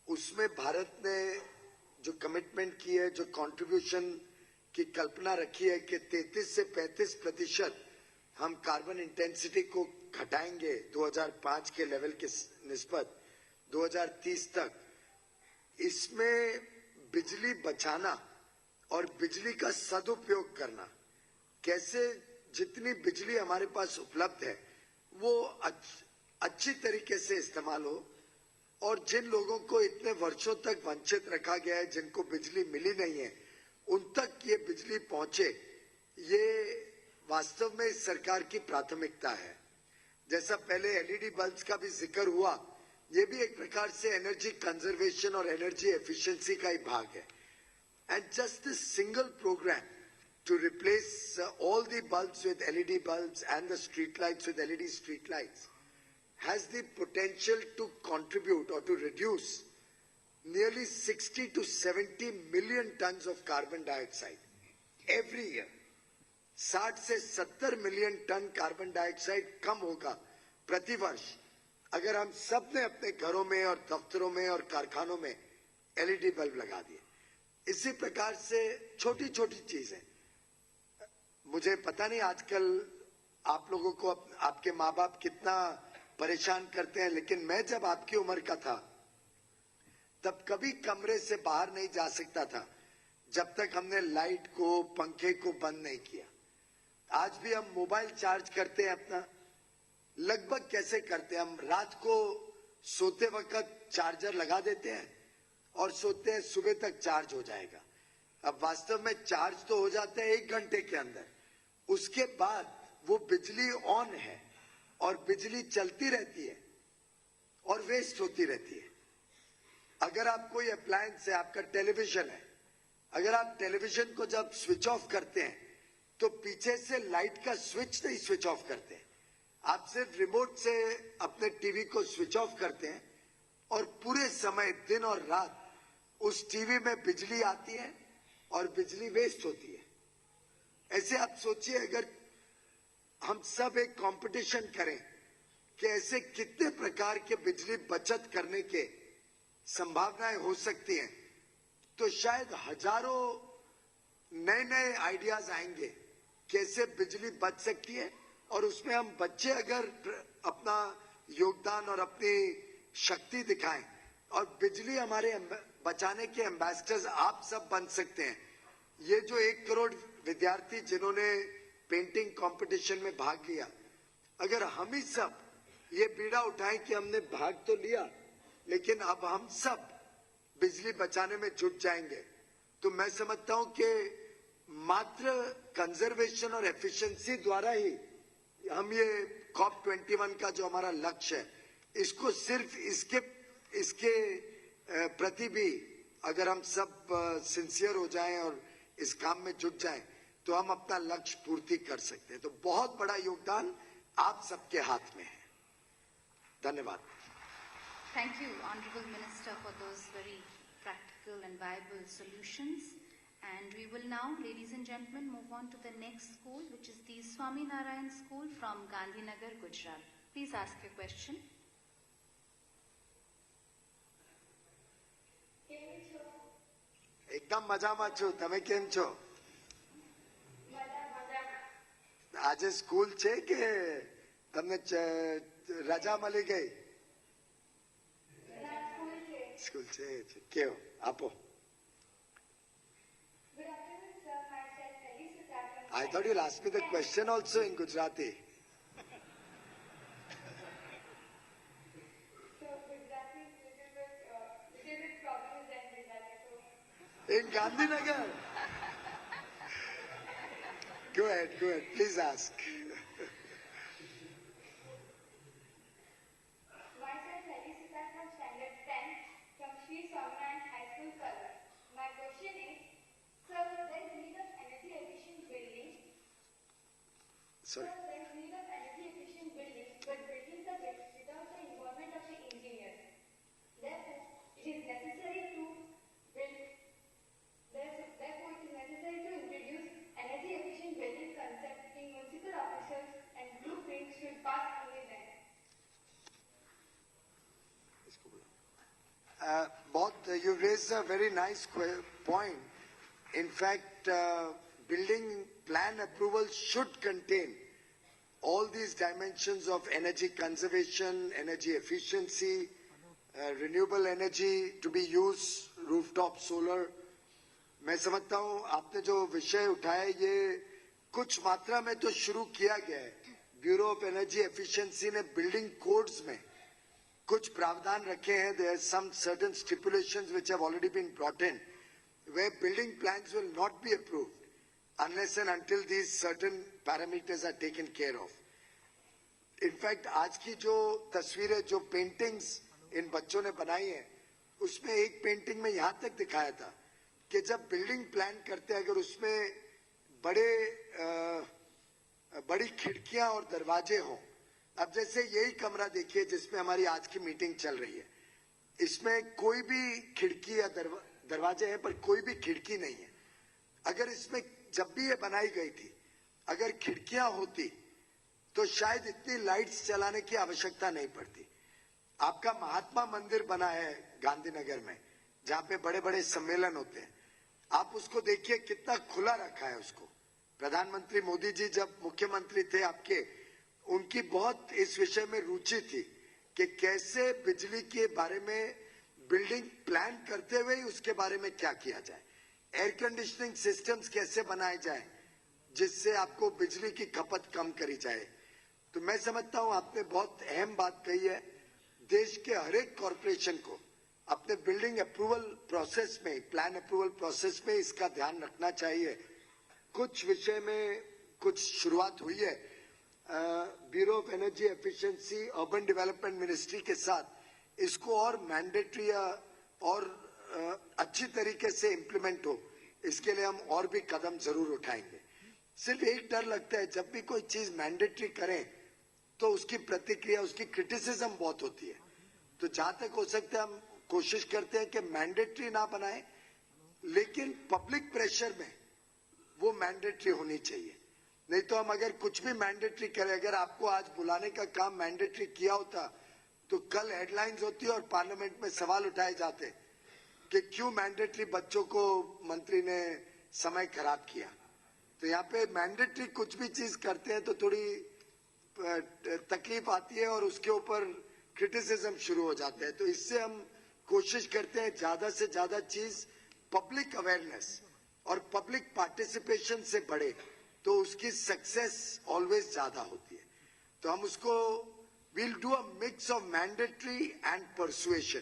D: उसमें भारत ने जो कमिटमेंट की है, जो कंट्रीब्यूशन की कल्पना रखी है कि 33 से 35% हम कार्बन इंटेंसिटी को घटाएंगे 2005 के लेवल के निस्बत 2030 तक। इसमें बिजली बचाना और बिजली का सदुपयोग करना, कैसे जितनी बिजली हमारे पास उपलब्ध है वो अच्छी तरीके से इस्तेमाल हो, और जिन लोगों को इतने वर्षों तक वंचित रखा गया है, जिनको बिजली मिली नहीं है, उन तक ये बिजली पहुंचे, ये वास्तव में इस सरकार की प्राथमिकता है। जैसा पहले एलईडी बल्ब्स का भी जिक्र हुआ, ये भी एक प्रकार से एनर्जी कंजर्वेशन और एनर्जी एफिशिएंसी का ही भाग है। And just this single program to replace all the bulbs with LED bulbs and the street lights with LED street lights has the potential to contribute or to reduce nearly 60 to 70 million tons of carbon dioxide every year. 60 से 70 million ton carbon dioxide कम होगा प्रति वर्ष अगर हम सब ने अपने घरों में और दफ्तरों में और कारखानों में एलईडी बल्ब लगा दिए। इसी प्रकार से छोटी छोटी चीजें, मुझे पता नहीं आजकल आप लोगों को आपके माँ बाप कितना परेशान करते हैं, लेकिन मैं जब आपकी उम्र का था तब कभी कमरे से बाहर नहीं जा सकता था जब तक हमने लाइट को, पंखे को बंद नहीं किया। आज भी हम मोबाइल चार्ज करते हैं अपना, लगभग कैसे करते हैं, हम रात को सोते वक्त चार्जर लगा देते हैं और सोते हैं सुबह तक चार्ज हो जाएगा। अब वास्तव में चार्ज तो हो जाता है 1 घंटे के अंदर, उसके बाद वो बिजली ऑन है और बिजली चलती रहती है और वेस्ट होती रहती है। अगर आप कोई अप्लायंस है, आपका टेलीविजन है, अगर आप टेलीविजन को जब स्विच ऑफ करते हैं तो पीछे से लाइट का स्विच नहीं स्विच ऑफ करते हैं, आप सिर्फ रिमोट से अपने टीवी को स्विच ऑफ करते हैं और पूरे समय दिन और रात उस टीवी में बिजली आती है और बिजली वेस्ट होती है। ऐसे आप सोचिए, अगर हम सब एक कंपटीशन करें कि ऐसे कितने प्रकार के बिजली बचत करने के संभावनाएं हो सकती हैं, तो शायद हजारों नए नए आइडियाज आएंगे कैसे बिजली बच सकती है। और उसमें हम बच्चे अगर अपना योगदान और अपनी शक्ति दिखाएं और बिजली हमारे बचाने के एम्बेसडर्स आप सब बन सकते हैं। ये जो 1 करोड़ विद्यार्थी जिन्होंने पेंटिंग कंपटीशन में भाग लिया, अगर हम ही सब ये बीड़ा उठाएं कि हमने भाग तो लिया लेकिन अब हम सब बिजली बचाने में जुट जाएंगे, तो मैं समझता हूं कि मात्र कंजर्वेशन और एफिशिएंसी द्वारा ही हम ये COP21 का जो हमारा लक्ष्य है, इसको सिर्फ इसके प्रति भी अगर हम सब सिंसियर हो जाएं और इस काम में जुट जाएं, तो हम अपना लक्ष्य पूर्ति कर सकते हैं। तो बहुत बड़ा योगदान आप सबके हाथ में है। धन्यवाद।
A: Thank you, Honorable Minister, for those very practical and viable solutions. And we will now, ladies and gentlemen, move on to the next school, which is the Swami Narayan School from Gandhinagar, Gujarat. Please ask your question.
D: એકદમ મજામાં છું, તમે કેમ છો? આજે school છે કે તમને રજા મળી ગઈ? સ્કૂલ છે, કેવો આપો. I thought you'll ask me the question also in Gujarati. In Gandhinagar. Go ahead, please ask.
E: Myself, Felicita from Standard 10 from Sri Swaminarayan High School, Kalwar. My question is, sir, there is need of energy efficient building.
D: Sorry.
E: Sir, there is need of energy efficient buildings, but buildings are built without the involvement of the engineer. Therefore, it is necessary to introduce energy efficient building concept in municipal officials, and blueprints should pass only then.
D: You raised a very nice point. In fact, building plan approval should contain all these dimensions of energy conservation, energy efficiency, renewable energy to be used, rooftop solar. मैं समझता हूँ आपने जो विषय उठाया ये कुछ मात्रा में तो शुरू किया गया है। ब्यूरो ऑफ एनर्जी एफिशिएंसी ने बिल्डिंग कोड्स में कुछ प्रावधान रखे हैं. There are some certain stipulations which have already been brought in, where building plans will not be approved unless and until these certain parameters are taken care of. In fact, आज की जो तस्वीरें, जो पेंटिंग्स इन बच्चों ने बनाई हैं, उसमें एक पेंटिंग में यहाँ तक दिखाया था कि जब बिल्डिंग प्लान करते हैं, अगर उसमें बड़ी खिड़कियां और दरवाजे हों, अब जैसे यही कमरा देखिए जिसमें हमारी आज की मीटिंग चल रही है, इसमें कोई भी खिड़की या दरवाजे हैं पर कोई भी खिड़की नहीं है. अगर इसमें जब भी ये बनाई गई थी, अगर खिड़कियां होती तो शायद इतनी लाइट्स चलाने की आवश्यकता नहीं पड़ती. आपका महात्मा मंदिर बना है गांधीनगर में, जहां पे बड़े बड़े सम्मेलन होते हैं. आप उसको देखिए कितना खुला रखा है उसको. प्रधानमंत्री मोदी जी जब मुख्यमंत्री थे आपके, उनकी बहुत इस विषय में रुचि थी कि कैसे बिजली के बारे में बिल्डिंग प्लान करते हुए ही उसके बारे में क्या किया जाए, एयर कंडीशनिंग सिस्टम्स कैसे बनाए जाए जिससे आपको बिजली की खपत कम करी जाए. तो मैं समझता हूं आपने बहुत अहम बात कही है. देश के हर एक कॉरपोरेशन को अपने बिल्डिंग अप्रूवल प्रोसेस में, प्लान अप्रूवल प्रोसेस में इसका ध्यान रखना चाहिए. कुछ विषय में कुछ शुरुआत हुई है. Bureau of energy efficiency, urban development ministry के साथ इसको और मैंडेटरी और अच्छी तरीके से इम्प्लीमेंट हो, इसके लिए हम और भी कदम जरूर उठाएंगे. सिर्फ एक डर लगता है, जब भी कोई चीज मैंडेटरी करें तो उसकी प्रतिक्रिया, उसकी क्रिटिसिज्म बहुत होती है. तो जहां तक हो सकता है हम कोशिश करते हैं कि मैंडेटरी ना बनाए, लेकिन पब्लिक प्रेशर में वो मैंडेटरी होनी चाहिए। नहीं तो हम अगर कुछ भी मैंडेटरी करें, अगर आपको आज बुलाने का काम मैंडेटरी किया होता तो कल हेडलाइंस होती और पार्लियामेंट में सवाल उठाए जाते कि क्यों मैंडेटरी बच्चों को मंत्री ने समय खराब किया। तो यहाँ पे मैंडेटरी कुछ भी चीज करते हैं तो थोड़ी तकलीफ आती है और उसके ऊपर क्रिटिसिज्म शुरू हो जाते हैं। तो इससे हम कोशिश करते हैं ज्यादा से ज्यादा चीज पब्लिक अवेयरनेस और पब्लिक पार्टिसिपेशन से बढ़े, तो उसकी सक्सेस ऑलवेज ज्यादा होती है। तो हम उसको we'll do a mix of mandatory and persuasion,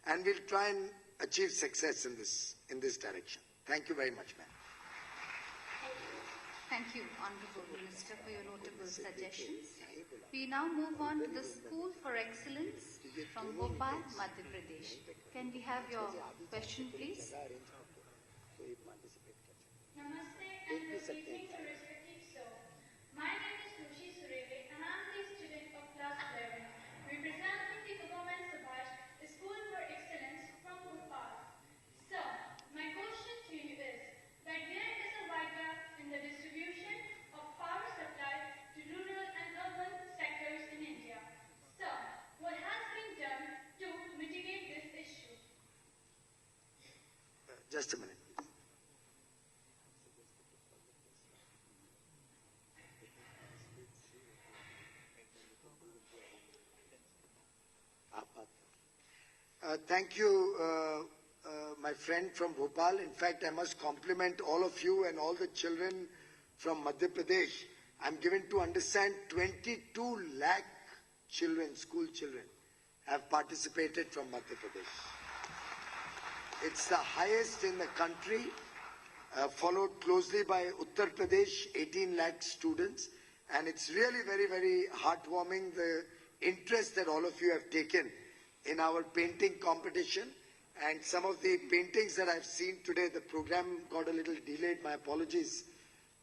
D: and we'll try and achieve success in this direction. Thank you very much, ma'am.
A: Thank you, Honorable Minister, for your notable suggestions. We now move on to the School for Excellence from Bhopal, Madhya Pradesh. Can we have your question, please?
C: Namaste and good evening to respected sir. My name is Rushi Sureve and I am the student of class 11, representing the Government Subhash School for Excellence from Bhopal. Sir, my question to you is that there is a wide gap in the distribution of power supply to rural and urban sectors in India. Sir, what has been done to mitigate this issue?
D: Just a minute. Thank you, my friend from Bhopal. In fact, I must compliment all of you and all the children from Madhya Pradesh. I'm given to understand 22 lakh children, school children, have participated from Madhya Pradesh. It's the highest in the country, followed closely by Uttar Pradesh, 18 lakh students. And it's really very, very heartwarming, the interest that all of you have taken in our painting competition. And some of the paintings that I've seen today, the program got a little delayed, my apologies.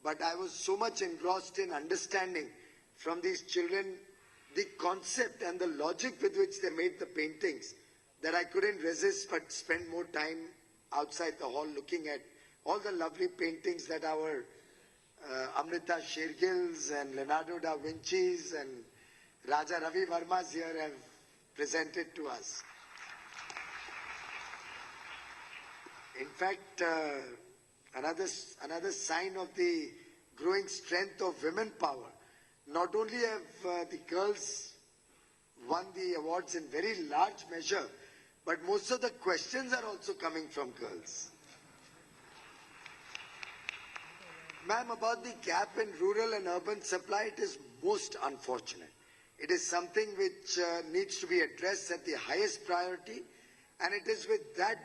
D: But I was so much engrossed in understanding from these children the concept and the logic with which they made the paintings that I couldn't resist but spend more time outside the hall looking at all the lovely paintings that our Amrita Shergil's and Leonardo da Vinci's and Raja Ravi Verma's here have presented to us. In fact, another sign of the growing strength of women power, not only have the girls won the awards in very large measure, but most of the questions are also coming from girls. Ma'am, about the gap in rural and urban supply, it is most unfortunate. It is something which needs to be addressed at the highest priority, and it is with that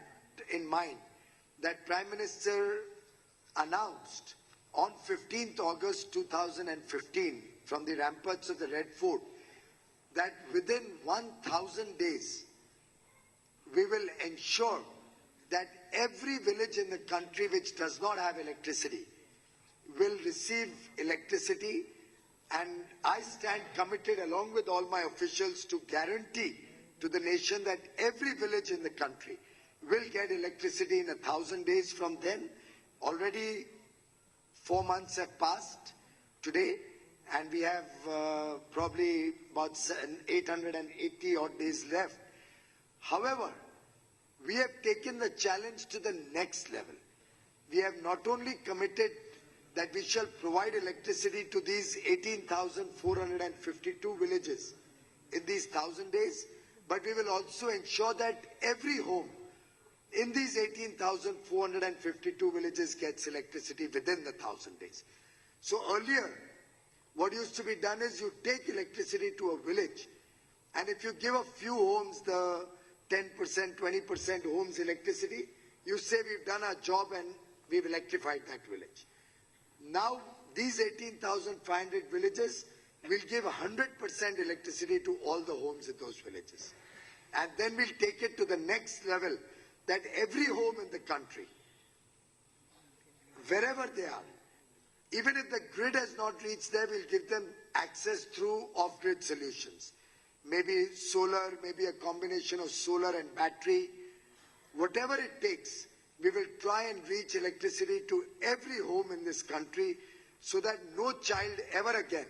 D: in mind that Prime Minister announced on 15th August 2015 from the ramparts of the Red Fort that within 1,000 days we will ensure that every village in the country which does not have electricity will receive electricity, and I stand committed along with all my officials to guarantee to the nation that every village in the country will get electricity in 1,000 days from then. Already 4 months have passed today, and we have probably about 880 odd days left. However, we have taken the challenge to the next level. We have not only committed that we shall provide electricity to these 18,452 villages in these 1,000 days, but we will also ensure that every home in these 18,452 villages gets electricity within the 1,000 days. So earlier, what used to be done is you take electricity to a village, and if you give a few homes the 10%, 20% homes electricity, you say we've done our job and we've electrified that village. Now, these 18,500 villages will give 100% electricity to all the homes in those villages. And then we'll take it to the next level, that every home in the country, wherever they are, even if the grid has not reached there, we'll give them access through off-grid solutions. maybe solar, maybe a combination of solar and battery. Whatever it takes, we will try and reach electricity to every home in this country so that no child ever again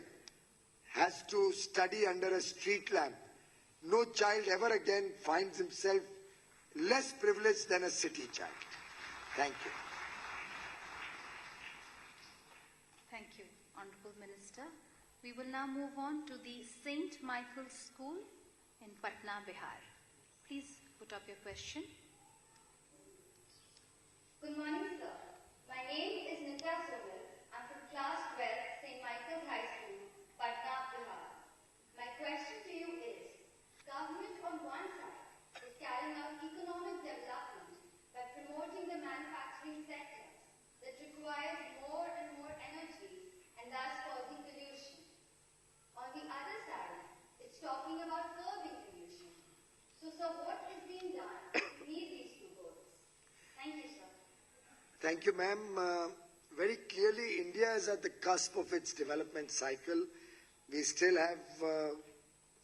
D: has to study under a street lamp. No child ever again finds himself less privileged than a city child. Thank you.
A: Thank you, Honorable Minister. We will now move on to the St. Michael's School in Patna, Bihar. Please put up your question.
E: Good morning, sir. My name is Nita Sonal. I'm from class 12, St. Michael's High School, Patna, Bihar. My question to you is, government on one side is carrying out economic development by promoting the manufacturing sectors that requires more and more energy and thus causing pollution. On the other side, it's talking about curbing pollution. So, sir, what is being done to meet these two goals? Thank you, sir.
D: Thank you, ma'am. Very clearly, India is at the cusp of its development cycle. We still have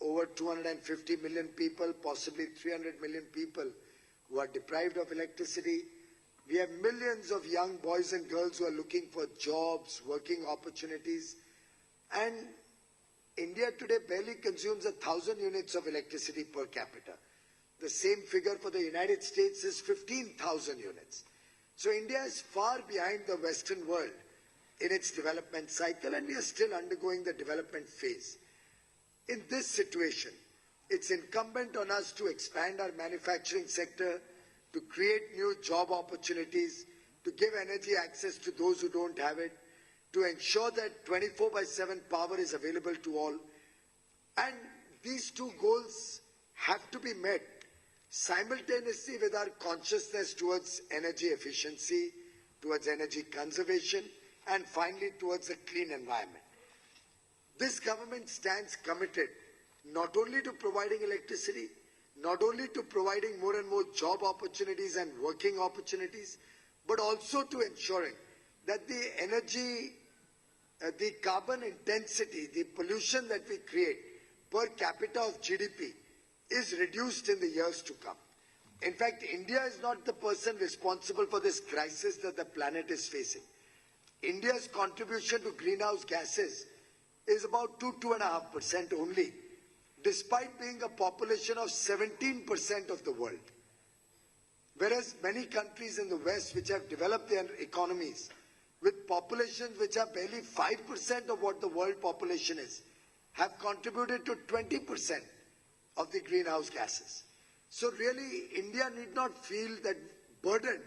D: over 250 million people, possibly 300 million people who are deprived of electricity. We have millions of young boys and girls who are looking for jobs, working opportunities. And India today barely consumes 1,000 units of electricity per capita. The same figure for the United States is 15,000 units. So India is far behind the Western world in its development cycle, and we are still undergoing the development phase. In this situation, it's incumbent on us to expand our manufacturing sector, to create new job opportunities, to give energy access to those who don't have it, to ensure that 24/7 power is available to all. And these two goals have to be met simultaneously with our consciousness towards energy efficiency, towards energy conservation, and finally towards a clean environment. This government stands committed not only to providing electricity, not only to providing more and more job opportunities and working opportunities, but also to ensuring that the energy, the carbon intensity, the pollution that we create per capita of GDP is reduced in the years to come. In fact, India is not the person responsible for this crisis that the planet is facing. India's contribution to greenhouse gases is about 2.5% only, despite being a population of 17% of the world. Whereas many countries in the West which have developed their economies with populations which are barely 5% of what the world population is, have contributed to 20% of the greenhouse gases. So really, India need not feel that burden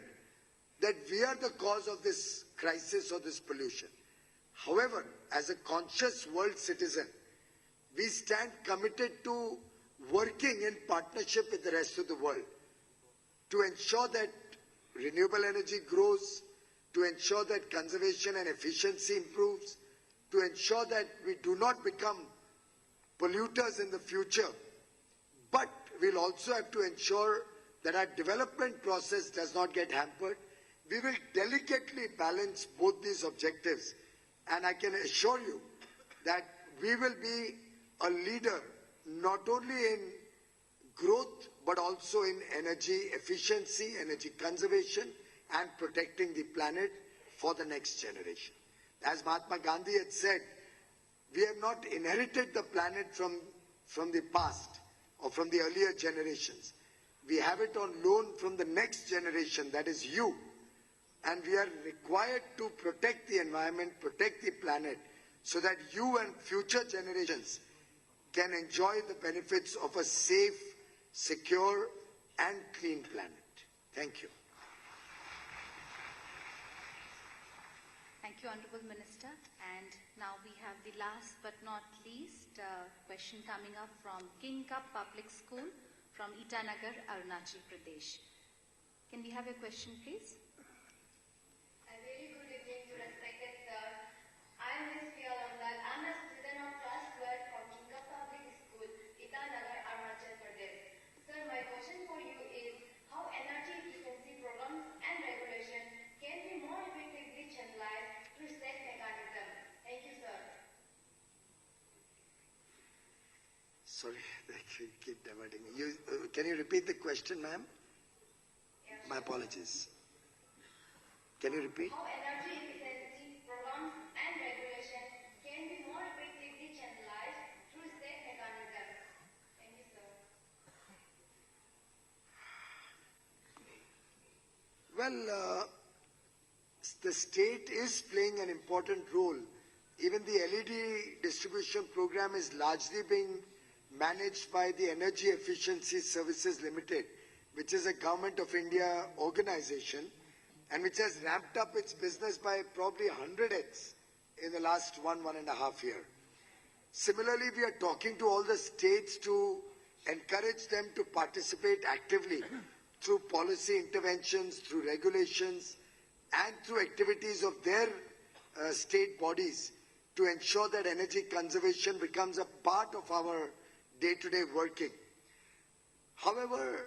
D: that we are the cause of this crisis or this pollution. However, as a conscious world citizen, we stand committed to working in partnership with the rest of the world to ensure that renewable energy grows, to ensure that conservation and efficiency improves, to ensure that we do not become polluters in the future. But we'll also have to ensure that our development process does not get hampered. We will delicately balance both these objectives, and I can assure you that we will be a leader not only in growth but also in energy efficiency, energy conservation, and protecting the planet for the next generation. As Mahatma Gandhi had said, we have not inherited the planet from the past or from the earlier generations. We have it on loan from the next generation, that is you. And we are required to protect the environment, protect the planet, so that you and future generations can enjoy the benefits of a safe, secure, and clean planet. Thank you.
A: Thank you, Honorable Minister. And now we have the last but not least question coming up from King Cup Public School from Itanagar, Arunachal Pradesh. Can we have your question, please?
E: A very good evening to respected sir. I am Ms. Priya Lamdal. I am a student of class 12 from Kinga Public School, Itanagar, Arunachal Pradesh. Sir, my question for you is how energy efficiency programs and regulation can be more effectively channelized through said mechanism. Thank you, sir.
D: Sorry, the Keep diverting me. Can you repeat the question, ma'am? My apologies. Can you repeat?
C: How energy efficiency programs and regulation can be more effectively channelized through state mechanisms? Thank you, sir.
D: Well, the state is playing an important role. Even the LED distribution program is largely being managed by the Energy Efficiency Services Limited, which is a Government of India organization and which has ramped up its business by probably 100x in the last 1.5 years. Similarly, we are talking to all the states to encourage them to participate actively through policy interventions, through regulations, and through activities of their state bodies to ensure that energy conservation becomes a part of our day-to-day working. However,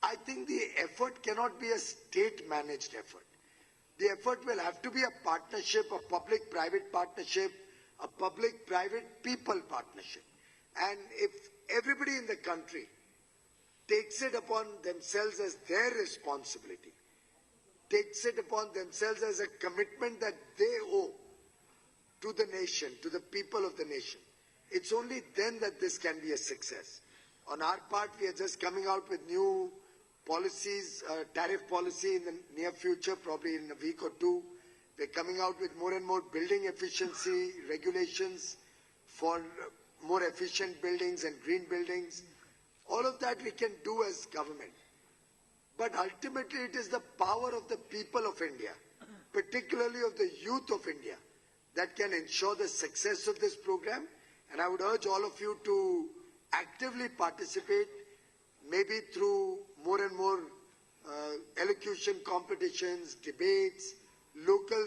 D: I think the effort cannot be a state-managed effort. The effort will have to be a partnership, a public-private partnership, a public-private people partnership. And if everybody in the country takes it upon themselves as their responsibility, takes it upon themselves as a commitment that they owe to the nation, to the people of the nation, it's only then that this can be a success. On our part, we are just coming out with new policies, tariff policy in the near future, probably in a week or two. We're coming out with more and more building efficiency regulations for more efficient buildings and green buildings. All of that we can do as government. But ultimately it is the power of the people of India, particularly of the youth of India, that can ensure the success of this program. And I would urge all of you to actively participate, maybe through more and more elocution competitions, debates, local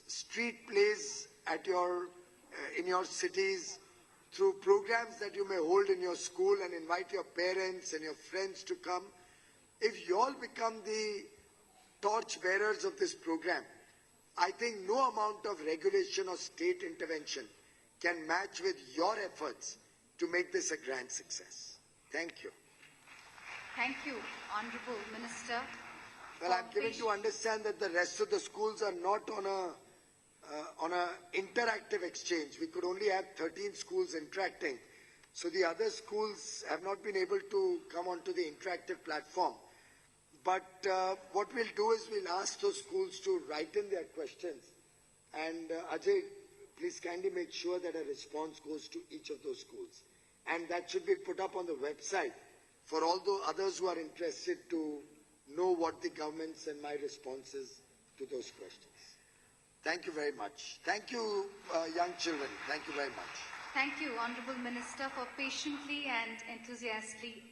D: street plays at in your cities, through programs that you may hold in your school and invite your parents and your friends to come. If you all become the torch bearers of this program, I think no amount of regulation or state intervention can match with your efforts to make this a grand success. Thank you.
A: Thank you, Honorable Minister.
D: Well, I'm given to understand that the rest of the schools are not on a interactive exchange. We could only have 13 schools interacting. So the other schools have not been able to come onto the interactive platform. But what we'll do is we'll ask those schools to write in their questions. And Ajay, please kindly make sure that a response goes to each of those schools. And that should be put up on the website for all the others who are interested to know what the government's and my responses to those questions. Thank you very much. Thank you, young children. Thank you very much.
A: Thank you, Honorable Minister, for patiently and enthusiastically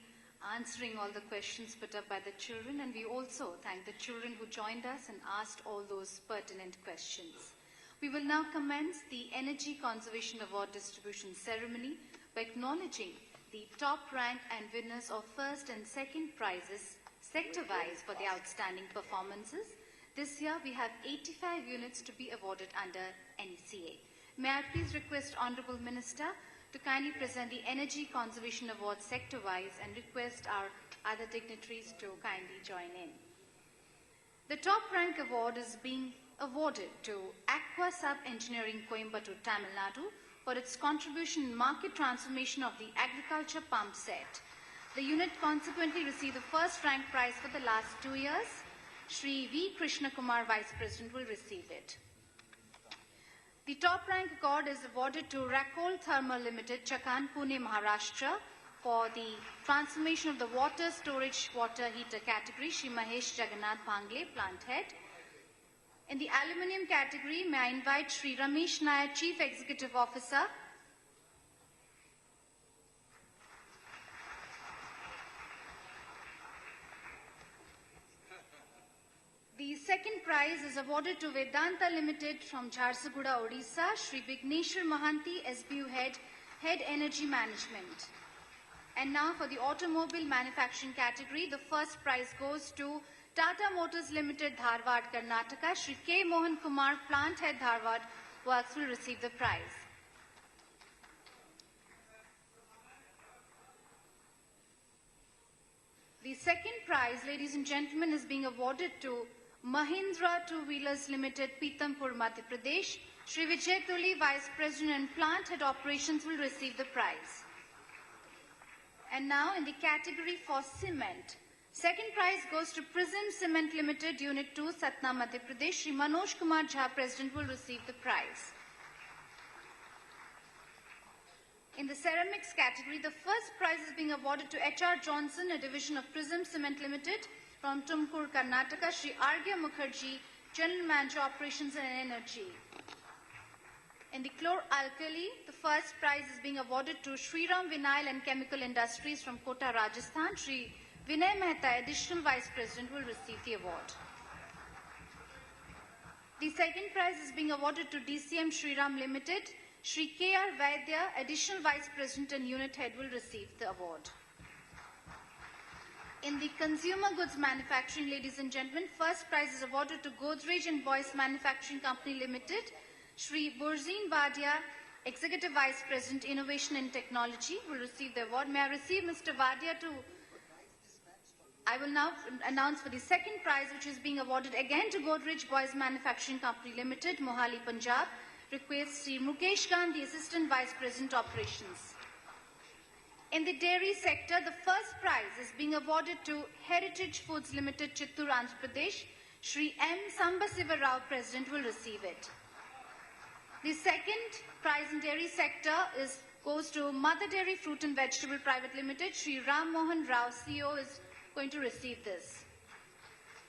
A: answering all the questions put up by the children. And we also thank the children who joined us and asked all those pertinent questions. We will now commence the Energy Conservation Award distribution ceremony by acknowledging the top rank and winners of first and second prizes sector-wise for the outstanding performances. This year we have 85 units to be awarded under NECA. May I please request Honorable Minister to kindly present the Energy Conservation Award sector-wise and request our other dignitaries to kindly join in. The top rank award is being awarded to Aqua Sub Engineering Coimbatore, Tamil Nadu for its contribution in market transformation of the agriculture pump set. The unit consequently received the first rank prize for the last 2 years. Shri V. Krishna Kumar, Vice President, will receive it. The top rank award is awarded to Rakol Thermal Limited, Chakan, Pune, Maharashtra for the transformation of the water storage water heater category, Shri Mahesh Jagannath Bhangle, plant head. In the aluminium category, may I invite Shri Ramesh Nair, Chief Executive Officer. The second prize is awarded to Vedanta Limited from Jharsuguda, Odisha, Shri Vigneshwar Mahanti, SBU Head, Head Energy Management. And now for the automobile manufacturing category, the first prize goes to Tata Motors Limited, Dharwad, Karnataka. Shri K. Mohan Kumar, Plant Head, Dharwad, Works will receive the prize. The second prize, ladies and gentlemen, is being awarded to Mahindra Two-Wheelers Limited, Pitampur, Madhya Pradesh. Shri Vijay Tuli, Vice President and Plant Head Operations, will receive the prize. And now in the category for cement, second prize goes to Prism Cement Limited, Unit 2, Satna, Madhya Pradesh. Shri Manoj Kumar Jha, President, will receive the prize. In the ceramics category, the first prize is being awarded to H.R. Johnson, a division of Prism Cement Limited from Tumkur, Karnataka. Shri Arghya Mukherjee, General Manager, Operations and Energy. In the chlor-alkali, the first prize is being awarded to Shriram Vinyl and Chemical Industries from Kota, Rajasthan. Shri Vinay Mehta, Additional Vice President, will receive the award. The second prize is being awarded to DCM Shriram Limited. Shri K.R. Vaidya, Additional Vice President and Unit Head, will receive the award. In the consumer goods manufacturing, ladies and gentlemen, first prize is awarded to Godrej and Boyce Manufacturing Company Limited. Shri Burzeen Vadia, Executive Vice President, Innovation and Technology, will receive the award. May I receive Mr. Vadia to... I will now announce for the second prize, which is being awarded again to Godrej Boyce Manufacturing Company Limited, Mohali, Punjab. Request Sri Mukesh Gandhi, Assistant Vice President, Operations. In the dairy sector, the first prize is being awarded to Heritage Foods Limited, Chittoor, Andhra Pradesh. Shri M. Sambasiva Rao, President, will receive it. The second prize in dairy sector goes to Mother Dairy Fruit and Vegetable Private Limited. Shri Ram Mohan Rao, CEO, is going to receive this.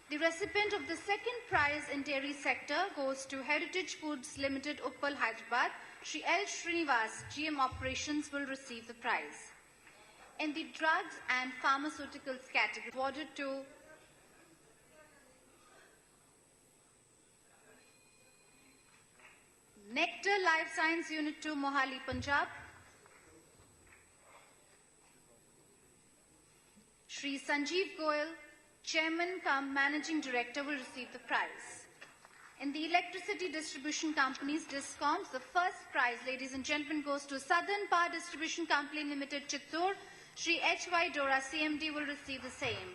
A: The recipient of the second prize in dairy sector goes to Heritage Foods Limited, Uppal, Hyderabad. Shri L. Srinivas, GM Operations, will receive the prize. In the drugs and pharmaceuticals category, awarded to Nectar Life Science Unit 2, Mohali, Punjab. Shri Sanjeev Goyal, Chairman cum Managing Director, will receive the prize. In the electricity distribution companies, DISCOMs, the first prize, ladies and gentlemen, goes to Southern Power Distribution Company Limited, Chittoor. Shri H.Y. Dora, CMD, will receive the same.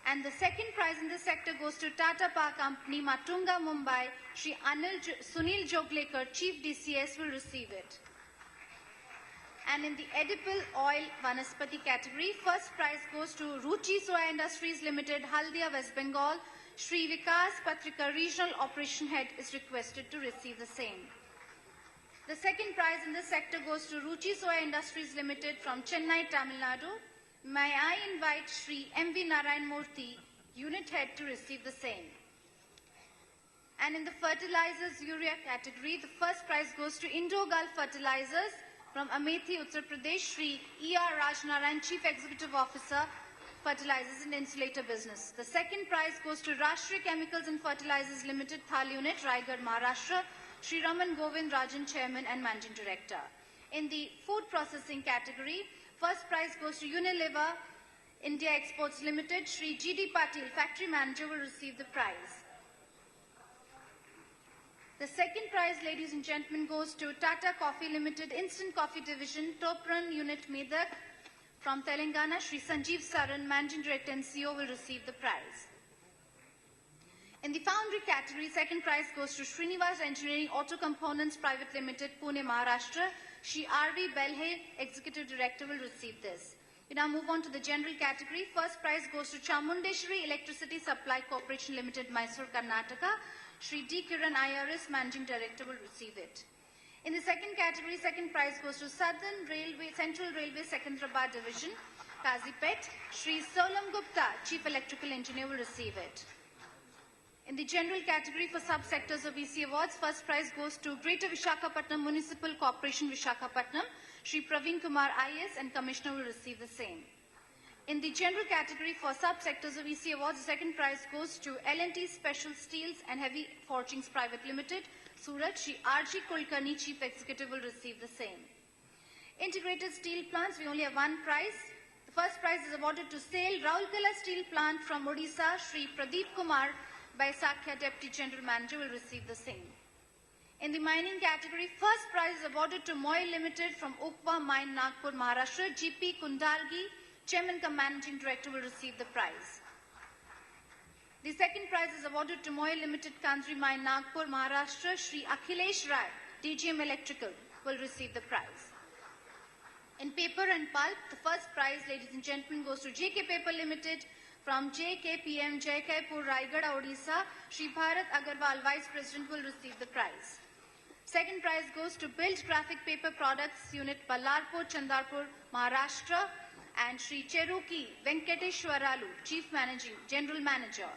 A: And the second prize in this sector goes to Tata Power Company, Matunga, Mumbai. Shri Sunil Joglekar, Chief DCS, will receive it. And in the edible oil Vanaspati category, first prize goes to Ruchi Soya Industries Limited, Haldia, West Bengal. Shri Vikas Patrika, Regional Operation Head, is requested to receive the same. The second prize in this sector goes to Ruchi Soya Industries Limited from Chennai, Tamil Nadu. May I invite Shri M.V. Narayan Murthy, Unit Head, to receive the same. And in the fertilizers urea category, the first prize goes to Indo-Gulf Fertilizers from Amethi, Uttar Pradesh. Shri E.R. Rajnarayan, Chief Executive Officer, Fertilizers and Insulator Business. The second prize goes to Rashtriya Chemicals and Fertilizers Limited, Thal Unit, Raigad, Maharashtra. Shri Raman Govind Rajan, Chairman and Managing Director. In the food processing category, first prize goes to Unilever India Exports Limited. Shri G.D. Patil, Factory Manager, will receive the prize. The second prize, ladies and gentlemen, goes to Tata Coffee Limited, Instant Coffee Division, Topran Unit, Medak. From Telangana, Shri Sanjeev Saran, Managing Director and CEO, will receive the prize. In the foundry category, second prize goes to Srinivas Engineering Auto Components Private Limited, Pune, Maharashtra. Shri R.V. Belhe, Executive Director, will receive this. We now move on to the general category. First prize goes to Chamundeshwari Electricity Supply Corporation Limited, Mysore, Karnataka. Shri D. Kiran IRS, Managing Director, will receive it. In the second category, second prize goes to Southern Railway, Central Railway Secunderabad Division, Kazipet. Shri Solam Gupta, Chief Electrical Engineer, will receive it. In the general category for sub-sectors of EC Awards, first prize goes to Greater Visakhapatnam Municipal Corporation, Visakhapatnam. Shri Praveen Kumar IS and Commissioner will receive the same. In the general category for sub-sectors of EC Awards, the second prize goes to L&T Special Steels and Heavy Forgings Private Limited, Surat. Shri R.G. Kulkarni, Chief Executive, will receive the same. Integrated Steel Plants, we only have one prize. The first prize is awarded to SAIL Raulkela Steel Plant from Odisha. Shri Pradeep Kumar Baisakya, Deputy General Manager, will receive the same. In the mining category, first prize is awarded to Moy Limited from Ukwa Mine, Nagpur, Maharashtra. GP Kundalgi, Chairman cum Managing Director will receive the prize. The second prize is awarded to Moy Limited, Kandri Mine, Nagpur, Maharashtra. Shri Akhilesh Rai, DGM Electrical, will receive the prize. In paper and pulp, the first prize, ladies and gentlemen, goes to JK Paper Limited from JKPM, Jaikaipur, Raigad, Odisha. Shri Bharat Agarwal, Vice President, will receive the prize. Second prize goes to Build Graphic Paper Products Unit, Ballarpur, Chandarpur, Maharashtra, and Shri Cheruki Venkateshwaralu, Chief General Manager.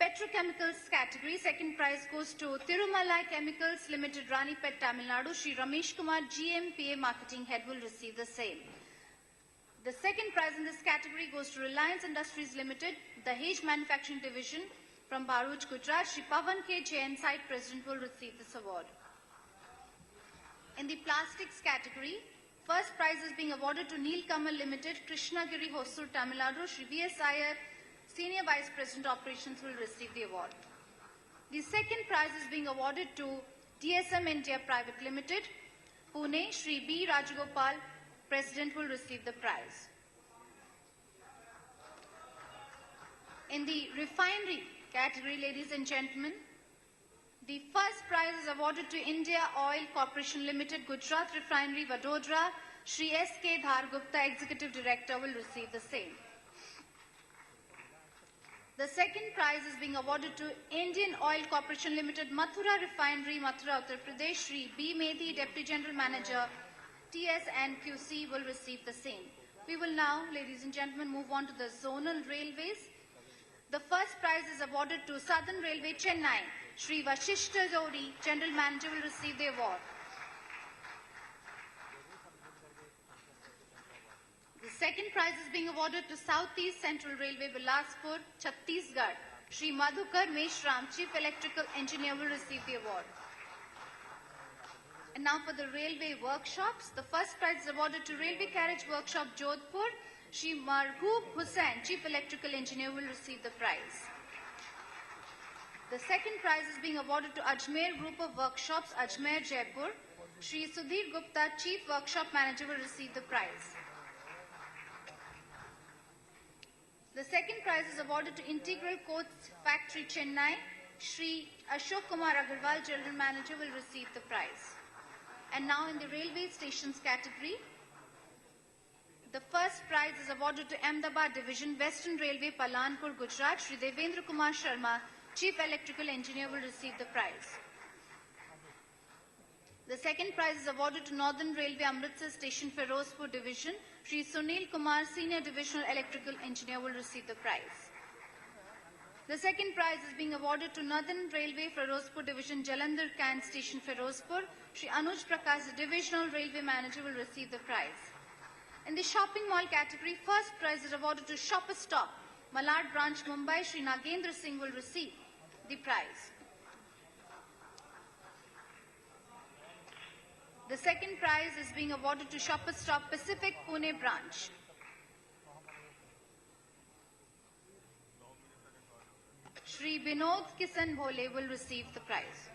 A: Petrochemicals category, second prize goes to Tirumalai Chemicals Limited, Ranipet, Tamil Nadu. Shri Ramesh Kumar, GMPA Marketing Head, will receive the same. The second prize in this category goes to Reliance Industries Limited, the Dahej Manufacturing Division from Bharuch, Gujarat. Shri Pavan K. Jain, Site President, will receive this award. In the plastics category, first prize is being awarded to Nilkamal Limited, Krishnagiri, Hosur, Tamil Nadu. Shri V.S. Iyer, Senior Vice President Operations, will receive the award. The second prize is being awarded to DSM India Private Limited, Pune. Shri B. Rajagopal, President, will receive the prize. In the refinery category, ladies and gentlemen, the first prize is awarded to India Oil Corporation Limited, Gujarat Refinery, Vadodara. Shri S.K. Dhargupta, Executive Director, will receive the same. The second prize is being awarded to Indian Oil Corporation Limited, Mathura Refinery, Mathura, Uttar Pradesh. Shri B. Medhi, Deputy General Manager, TSNQC, will receive the same. We will now, ladies and gentlemen, move on to the zonal railways. The first prize is awarded to Southern Railway, Chennai. Shri Vashishta Jodi, General Manager, will receive the award. The second prize is being awarded to Southeast Central Railway, Bilaspur, Chhattisgarh. Shri Madhukar Meshram, Chief Electrical Engineer, will receive the award. And now for the railway workshops. The first prize is awarded to Railway Carriage Workshop, Jodhpur. Shri Marhoob Hussain, Chief Electrical Engineer, will receive the prize. The second prize is being awarded to Ajmer Group of Workshops, Ajmer, Jaipur. Shri Sudhir Gupta, Chief Workshop Manager, will receive the prize. The second prize is awarded to Integral Coats Factory, Chennai. Shri Ashok Kumar Agarwal, General Manager, will receive the prize. And now in the railway stations category, the first prize is awarded to Ahmedabad Division, Western Railway, Palanpur, Gujarat. Shri Devendra Kumar Sharma, Chief Electrical Engineer, will receive the prize. The second prize is awarded to Northern Railway, Amritsar Station, Ferozpur Division. Shri Sunil Kumar, Senior Divisional Electrical Engineer, will receive the prize. The second prize is being awarded to Northern Railway, Ferozpur Division, Jalandhar Kant Station, Ferozpur. Shri Anuj Prakash, the Divisional Railway Manager, will receive the prize. In the shopping mall category, first prize is awarded to Shopper Stop, Malad Branch, Mumbai. Shri Nagendra Singh will receive the prize. The second prize is being awarded to Shopper Stop, Pacific, Pune Branch. Shri Vinod Kisan Bhole will receive the prize.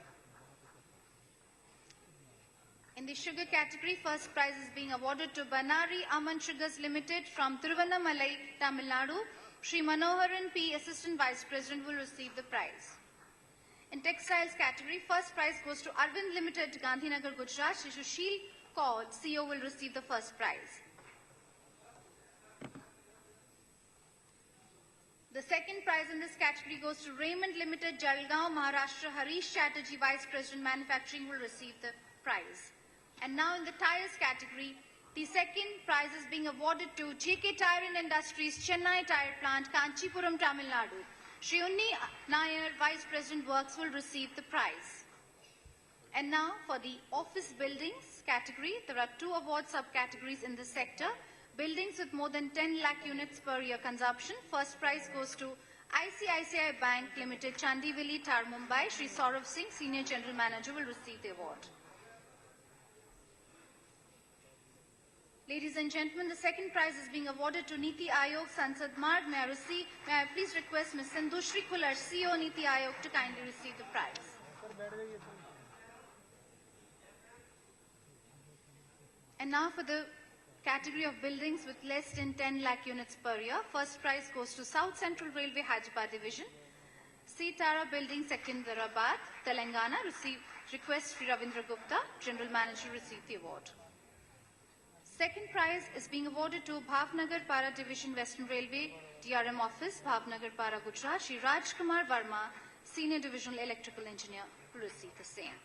A: In the sugar category, first prize is being awarded to Banari Aman Sugars Limited from Tiruvannamalai, Tamil Nadu. Shri Manoharan P, Assistant Vice President, will receive the prize. In textiles category, first prize goes to Arvind Limited, Gandhinagar, Gujarat. Shri Sushil Kaur, CEO, will receive the first prize. The second prize in this category goes to Raymond Limited, Jalgaon, Maharashtra. Harish Chatterjee, Vice President Manufacturing, will receive the prize. And now in the tires category, the second prize is being awarded to JK Tire and Industries, Chennai Tire Plant, Kanchipuram, Tamil Nadu. Shri Unni Nair, Vice President Works, will receive the prize. And now for the office buildings category, there are two award subcategories in this sector. Buildings with more than 10 lakh units per year consumption. First prize goes to ICICI Bank Limited, Chandivali, Tar, Mumbai. Shri Saurav Singh, Senior General Manager, will receive the award. Ladies and gentlemen, the second prize is being awarded to Niti Aayog, Sansad Marg. May I please request Ms. Sindhushri Kular, CEO Niti Aayog, to kindly receive the prize. And now for the category of buildings with less than 10 lakh units per year. First prize goes to South Central Railway Hyderabad Division. Sitara Building, Secunderabad, Telangana, received request Sri Ravindra Gupta, General Manager, received the award. Second prize is being awarded to Bhavnagar Para Division, Western Railway, DRM Office, Bhavnagar Para, Gujarat. Shri Rajkumar Verma, Senior Divisional Electrical Engineer, will receive the same.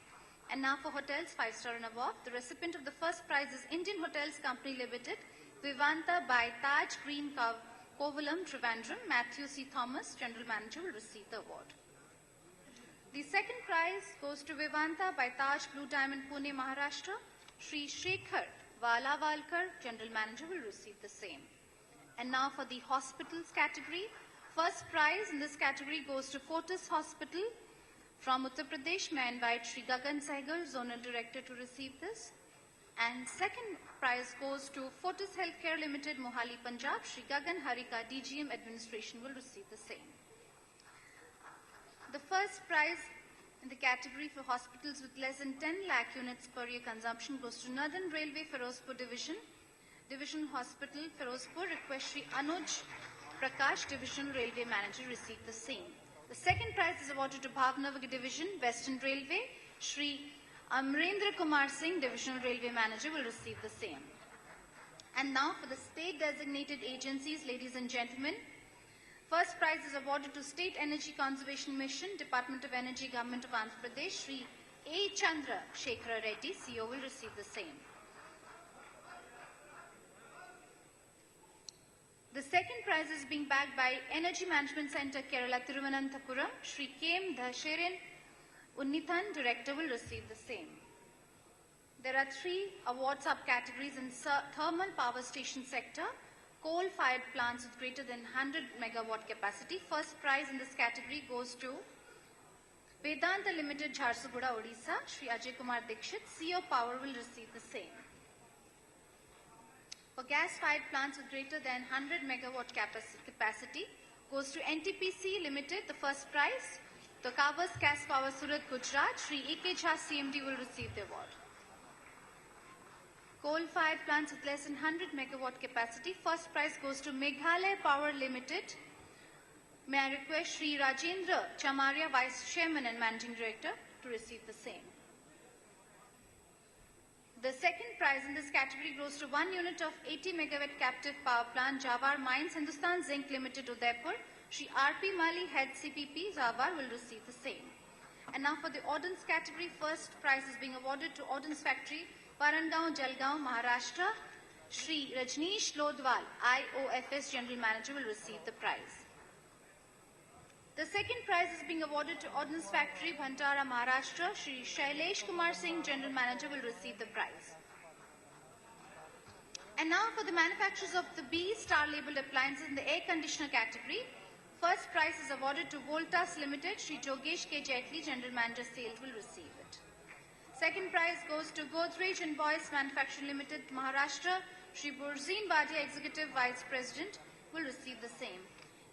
A: And now for hotels, 5-star and above. The recipient of the first prize is Indian Hotels Company Limited, Vivanta by Taj Green Kovalam, Trivandrum. Matthew C. Thomas, General Manager, will receive the award. The second prize goes to Vivanta by Taj Blue Diamond, Pune, Maharashtra. Shri Shekhar Valavalkar, General Manager, will receive the same. And now for the hospitals category. First prize in this category goes to Fortis Hospital from Uttar Pradesh. May I invite Shri Gagan Sehgal, Zonal Director, to receive this. And second prize goes to Fortis Healthcare Limited, Mohali, Punjab. Shri Gagan Harika, DGM Administration, will receive the same. The first prize in the category for hospitals with less than 10 lakh units per year consumption goes to Northern Railway, Ferozpur Division. Division Hospital, Ferozpur. Request Shri Anuj Prakash, Divisional Railway Manager, receive the same. The second prize is awarded to Bhavnagar Division, Western Railway. Shri Amrendra Kumar Singh, Divisional Railway Manager, will receive the same. And now for the state designated agencies, ladies and gentlemen. First prize is awarded to State Energy Conservation Mission, Department of Energy, Government of Andhra Pradesh. Shri A. Chandra Shekhara Reddy, CEO, will receive the same. The second prize is being backed by Energy Management Center, Kerala, Thiruvananthapuram. Shri K. M. Dhasherin Unnithan, Director, will receive the same. There are 3 award subcategories in thermal power station sector. Coal-fired plants with greater than 100 megawatt capacity. First prize in this category goes to Vedanta Limited, Jharsuguda, Odisha. Shri Ajay Kumar Dikshit, CEO Power, will receive the same. For gas-fired plants with greater than 100 megawatt capacity goes to NTPC Limited, the first prize. The Kavas Gas Power, Surat, Gujarat. Shri E.K. Jha, CMD, will receive the award. Coal-fired plants with less than 100 megawatt capacity. First prize goes to Meghalaya Power Limited. May I request Shri Rajendra Chamaria, Vice Chairman and Managing Director, to receive the same. The second prize in this category goes to 1 unit of 80 megawatt captive power plant, Jawar Mines, Hindustan Zinc Limited, Udaipur. Shri R.P. Mali, Head CPP, Jawar, will receive the same. And now for the ordnance category, first prize is being awarded to Ordnance Factory, Parangaon, Jalgaon, Maharashtra. Shri Rajneesh Lodwal, IOFS General Manager, will receive the prize. The second prize is being awarded to Ordnance Factory, Bhantara, Maharashtra. Shri Shailesh Kumar Singh, General Manager, will receive the prize. And now for the manufacturers of the B Star labeled appliances in the air conditioner category. First prize is awarded to Voltas Limited. Shri Jogesh K. Jetli, General Manager, Sales, will receive it. Second prize goes to Godrej and Boyce Manufacturing Limited, Maharashtra. Shri Burzeen Badia, Executive Vice President, will receive the same.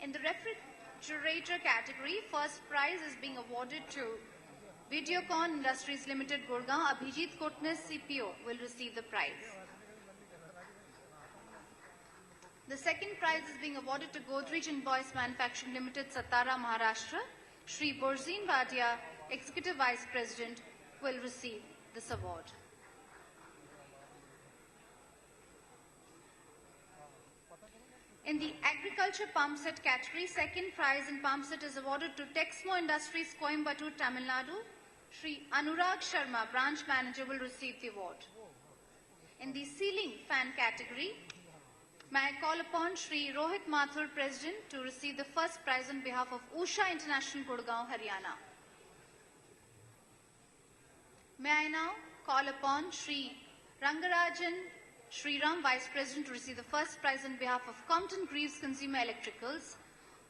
A: In the refrigerator category, first prize is being awarded to Videocon Industries Limited, Gurgaon. Abhijit Kotnis, CPO, will receive the prize. The second prize is being awarded to Godrej and Boyce Manufacturing Limited, Satara, Maharashtra. Shri Burzeen Badia, Executive Vice President, will receive this award. In the agriculture pump set category, second prize in pump set is awarded to Texmo Industries, Coimbatore, Tamil Nadu. Shri Anurag Sharma, Branch Manager, will receive the award. In the ceiling fan category, may I call upon Shri Rohit Mathur, President, to receive the first prize on behalf of Usha International, Gurgaon, Haryana. May I now call upon Shri Rangarajan Shriram, Vice President, to receive the first prize on behalf of Compton Greaves Consumer Electricals,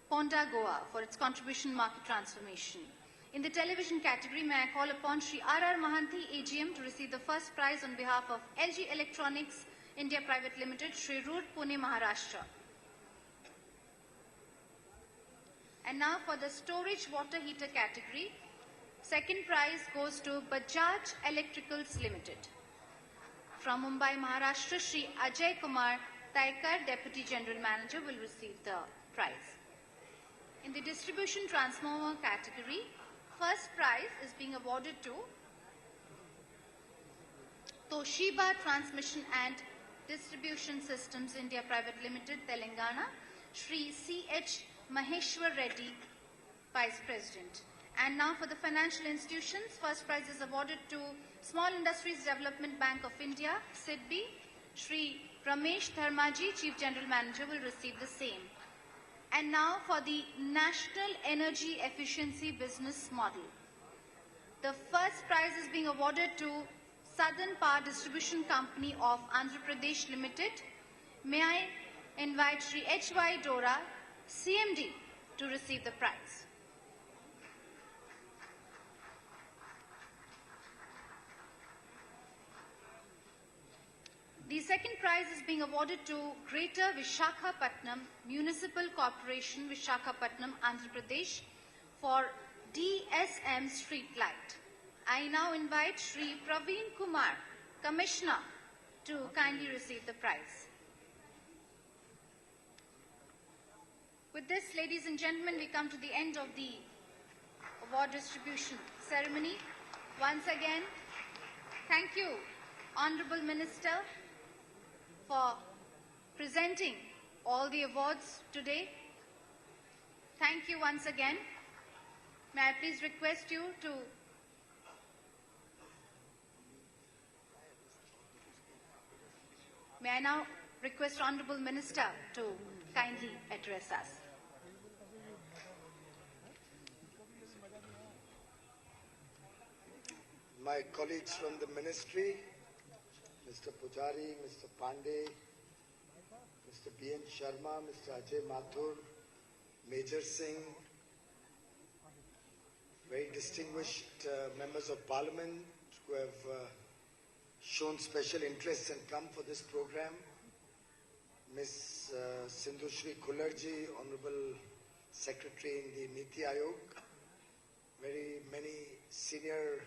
A: Ponta, Goa, for its contribution market transformation. In the television category, may I call upon Shri R.R. Mahanti, AGM, to receive the first prize on behalf of LG Electronics India Private Limited, Shri Rood, Pune, Maharashtra. And now for the storage water heater category, second prize goes to Bajaj Electricals Limited. from Mumbai, Maharashtra, Shri Ajay Kumar Taikar, Deputy General Manager, will receive the prize. In the distribution transformer category, first prize is being awarded to Toshiba Transmission and Distribution Systems India Private Limited, Telangana, Shri C.H. Maheshwar Reddy, Vice President. And now for the financial institutions, first prize is awarded to Small Industries Development Bank of India, SIDBI. Shri Ramesh Dharmaji, Chief General Manager, will receive the same. And now for the National Energy Efficiency Business Model. The first prize is being awarded to Southern Power Distribution Company of Andhra Pradesh Limited. May I invite Shri H.Y. Dora, CMD, to receive the prize. The second prize is being awarded to Greater Vishakhapatnam Municipal Corporation, Vishakhapatnam, Andhra Pradesh, for DSM Street Light. I now invite Shri Praveen Kumar, Commissioner, to kindly receive the prize. With this, ladies and gentlemen, we come to the end of the award distribution ceremony. Once again, thank you, Honorable Minister, for presenting all the awards today. Thank you once again. May I please request you to May I now request Honorable Minister to kindly address us.
D: My colleagues from the ministry, Mr. Pujari, Mr. Pandey, Mr. B.N. Sharma, Mr. Ajay Mathur, Major Singh, very distinguished members of parliament who have shown special interest and come for this program, Ms. Sindhushri Kullarji, Honorable Secretary in the Niti Aayog, very many senior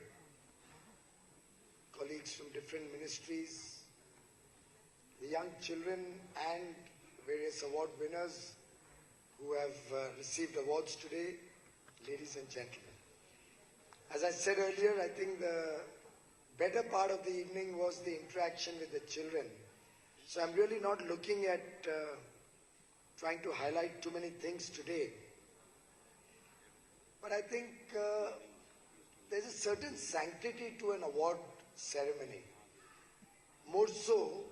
D: colleagues from different ministries, the young children and various award winners who have received awards today, ladies and gentlemen. As I said earlier, I think the better part of the evening was the interaction with the children. So I'm really not looking at trying to highlight too many things today. But I think there's a certain sanctity to an award ceremony. More so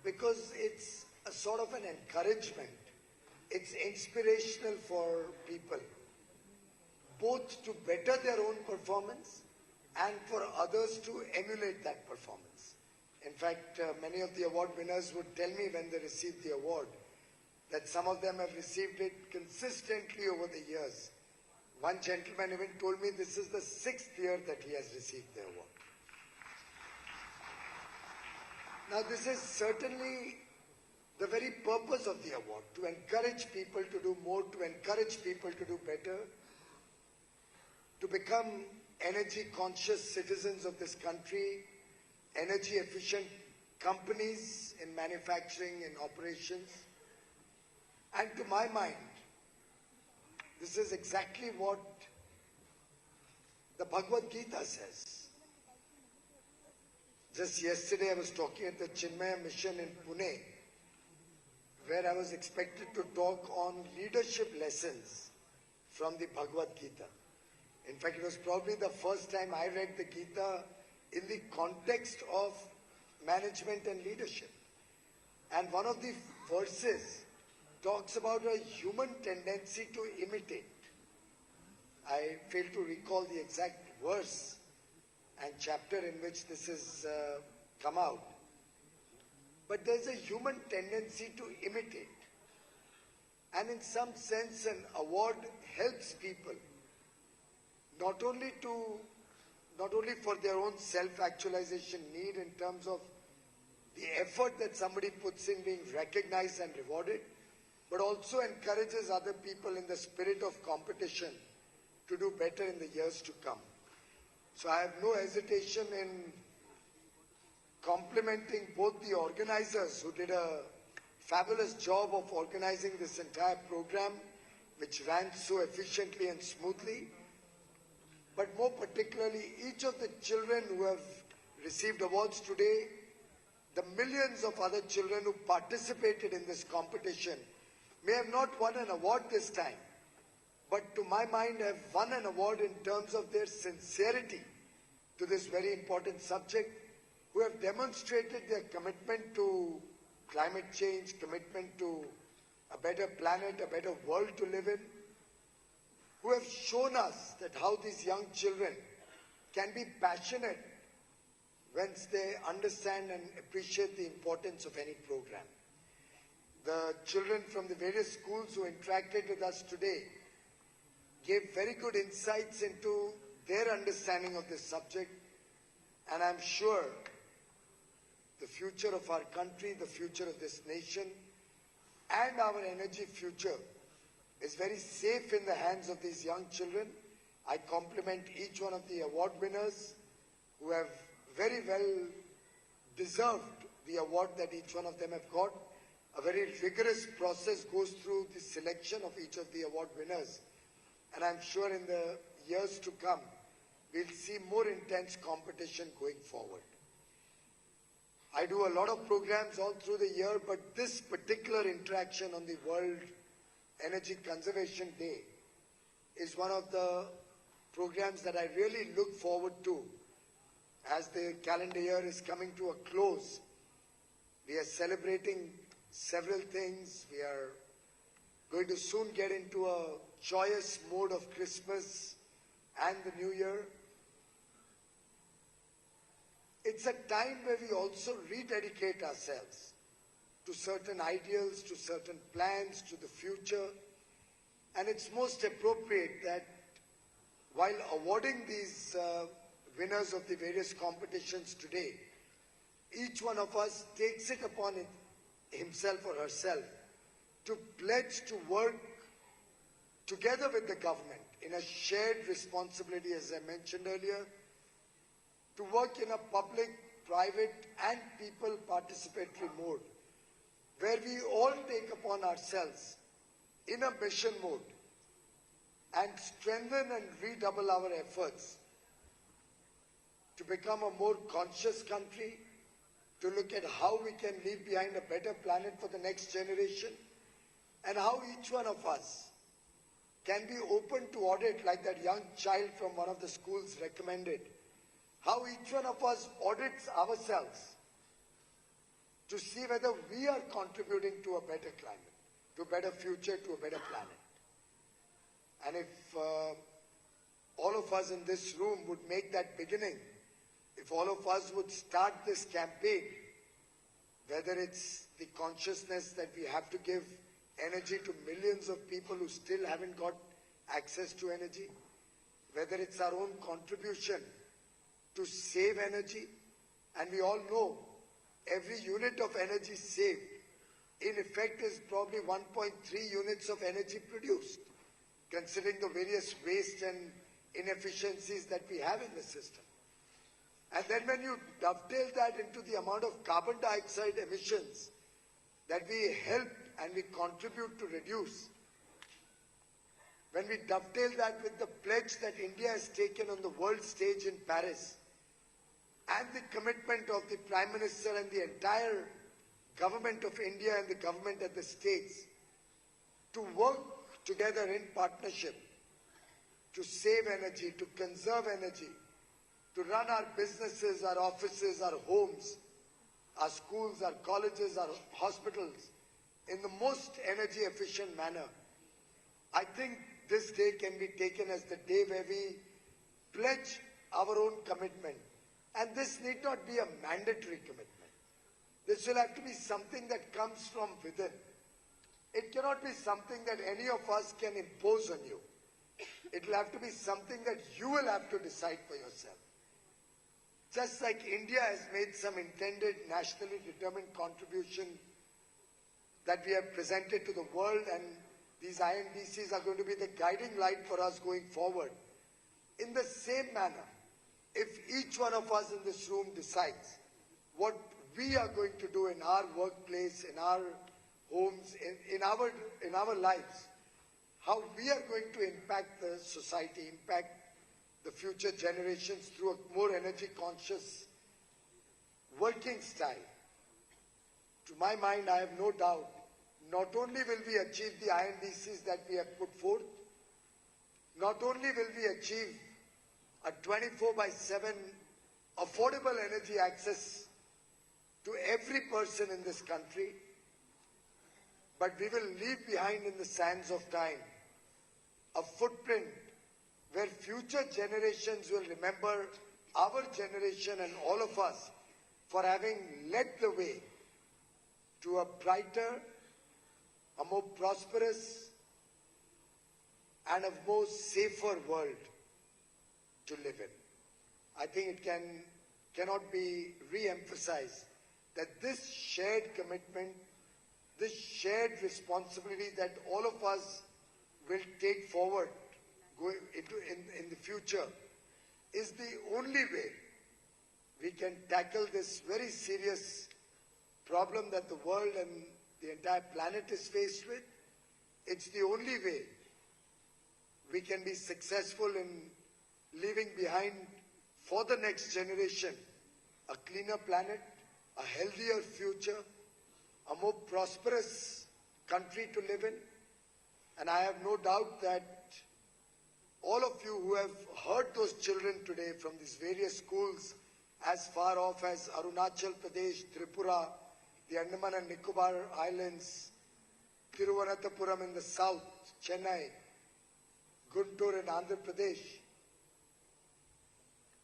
D: because it's a sort of an encouragement. It's inspirational for people, both to better their own performance and for others to emulate that performance. In fact, many of the award winners would tell me when they received the award that some of them have received it consistently over the years. One gentleman even told me this is the 6th year that he has received the award. Now, this is certainly the very purpose of the award, to encourage people to do more, to encourage people to do better, to become energy conscious citizens of this country, energy efficient companies in manufacturing and operations. And to my mind, this is exactly what the Bhagavad Gita says. Just yesterday I was talking at the Chinmaya Mission in Pune, where I was expected to talk on leadership lessons from the Bhagavad Gita. In fact, it was probably the first time I read the Gita in the context of management and leadership. And one of the verses talks about a human tendency to imitate. I fail to recall the exact verse and chapter in which this has come out. But there's a human tendency to imitate. And in some sense, an award helps people not only for their own self-actualization need in terms of the effort that somebody puts in being recognized and rewarded, but also encourages other people in the spirit of competition to do better in the years to come. So I have no hesitation in complimenting both the organizers who did a fabulous job of organizing this entire program, which ran so efficiently and smoothly, but more particularly each of the children who have received awards today, the millions of other children who participated in this competition may have not won an award this time, but to my mind have won an award in terms of their sincerity to this very important subject, who have demonstrated their commitment to climate change, commitment to a better planet, a better world to live in, who have shown us that how these young children can be passionate once they understand and appreciate the importance of any program. The children from the various schools who interacted with us today gave very good insights into their understanding of this subject, and I'm sure the future of our country, the future of this nation, and our energy future is very safe in the hands of these young children. I compliment each one of the award winners who have very well deserved the award that each one of them have got. A very rigorous process goes through the selection of each of the award winners, and I'm sure in the years to come we'll see more intense competition going forward. I do a lot of programs all through the year, but this particular interaction on the World Energy Conservation Day is one of the programs that I really look forward to as the calendar year is coming to a close. We are celebrating several things. We are going to soon get into a joyous mode of Christmas and the New Year. It's a time where we also rededicate ourselves to certain ideals, to certain plans, to the future. And it's most appropriate that while awarding these winners of the various competitions today, each one of us takes it upon himself or herself to pledge to work together with the government in a shared responsibility, as I mentioned earlier, to work in a public, private and people participatory mode, where we all take upon ourselves in a mission mode and strengthen and redouble our efforts to become a more conscious country, to look at how we can leave behind a better planet for the next generation, and how each one of us can be open to audit, like that young child from one of the schools recommended, how each one of us audits ourselves to see whether we are contributing to a better climate, to a better future, to a better planet. And if all of us in this room would make that beginning, if all of us would start this campaign, whether it's the consciousness that we have to give energy to millions of people who still haven't got access to energy, whether it's our own contribution to save energy, and we all know every unit of energy saved in effect is probably 1.3 units of energy produced, considering the various waste and inefficiencies that we have in the system. And then when you dovetail that into the amount of carbon dioxide emissions that we help and we contribute to reduce, when we dovetail that with the pledge that India has taken on the world stage in Paris, and the commitment of the Prime Minister and the entire government of India and the government at the states to work together in partnership to save energy, to conserve energy, to run our businesses, our offices, our homes, our schools, our colleges, our hospitals in the most energy efficient manner. I think this day can be taken as the day where we pledge our own commitment. And this need not be a mandatory commitment. This will have to be something that comes from within. It cannot be something that any of us can impose on you. It will have to be something that you will have to decide for yourself. Just like India has made some intended nationally determined contribution that we have presented to the world, and these INDCs are going to be the guiding light for us going forward. In the same manner, if each one of us in this room decides what we are going to do in our workplace, in our homes, in our lives, how we are going to impact the society, impact the future generations through a more energy conscious working style. To my mind, I have no doubt, not only will we achieve the INDCs that we have put forth, not only will we achieve a 24/7 affordable energy access to every person in this country, but we will leave behind in the sands of time a footprint where future generations will remember our generation and all of us for having led the way to a brighter, a more prosperous, and a more safer world to live in. I think it cannot be re-emphasized that this shared commitment, this shared responsibility that all of us will take forward going in the future is the only way we can tackle this very serious problem that the world and the entire planet is faced with. It's the only way we can be successful in leaving behind for the next generation a cleaner planet, a healthier future, a more prosperous country to live in. And I have no doubt that all of you who have heard those children today from these various schools as far off as Arunachal Pradesh, Tripura, the Andaman and Nicobar Islands, Thiruvananthapuram in the south, Chennai, Guntur in Andhra Pradesh,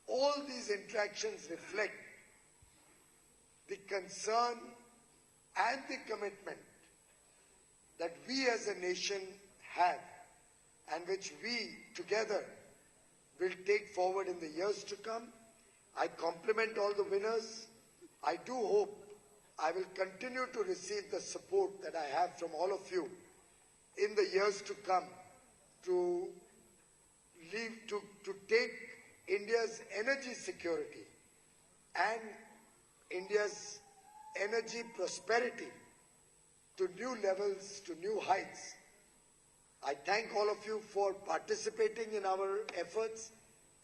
D: all these interactions reflect the concern and the commitment that we as a nation have and which we together will take forward in the years to come. I compliment all the winners. I do hope I will continue to receive the support that I have from all of you in the years to come to take India's energy security and India's energy prosperity to new levels, to new heights. I thank all of you for participating in our efforts,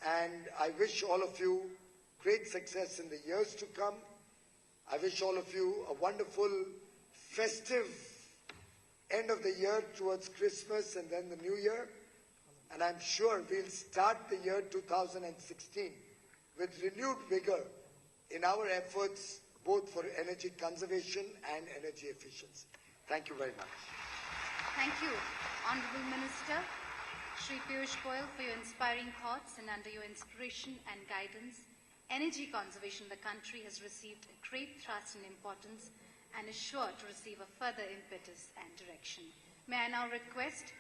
D: and I wish all of you great success in the years to come. I wish all of you a wonderful, festive end of the year towards Christmas and then the New Year. And I'm sure we'll start the year 2016 with renewed vigor in our efforts both for energy conservation and energy efficiency. Thank you very much.
A: Thank you, Honorable Minister Shri Piyush Goyal, for your inspiring thoughts, and under your inspiration and guidance, energy conservation in the country has received a great thrust and importance and is sure to receive a further impetus and direction. May I now request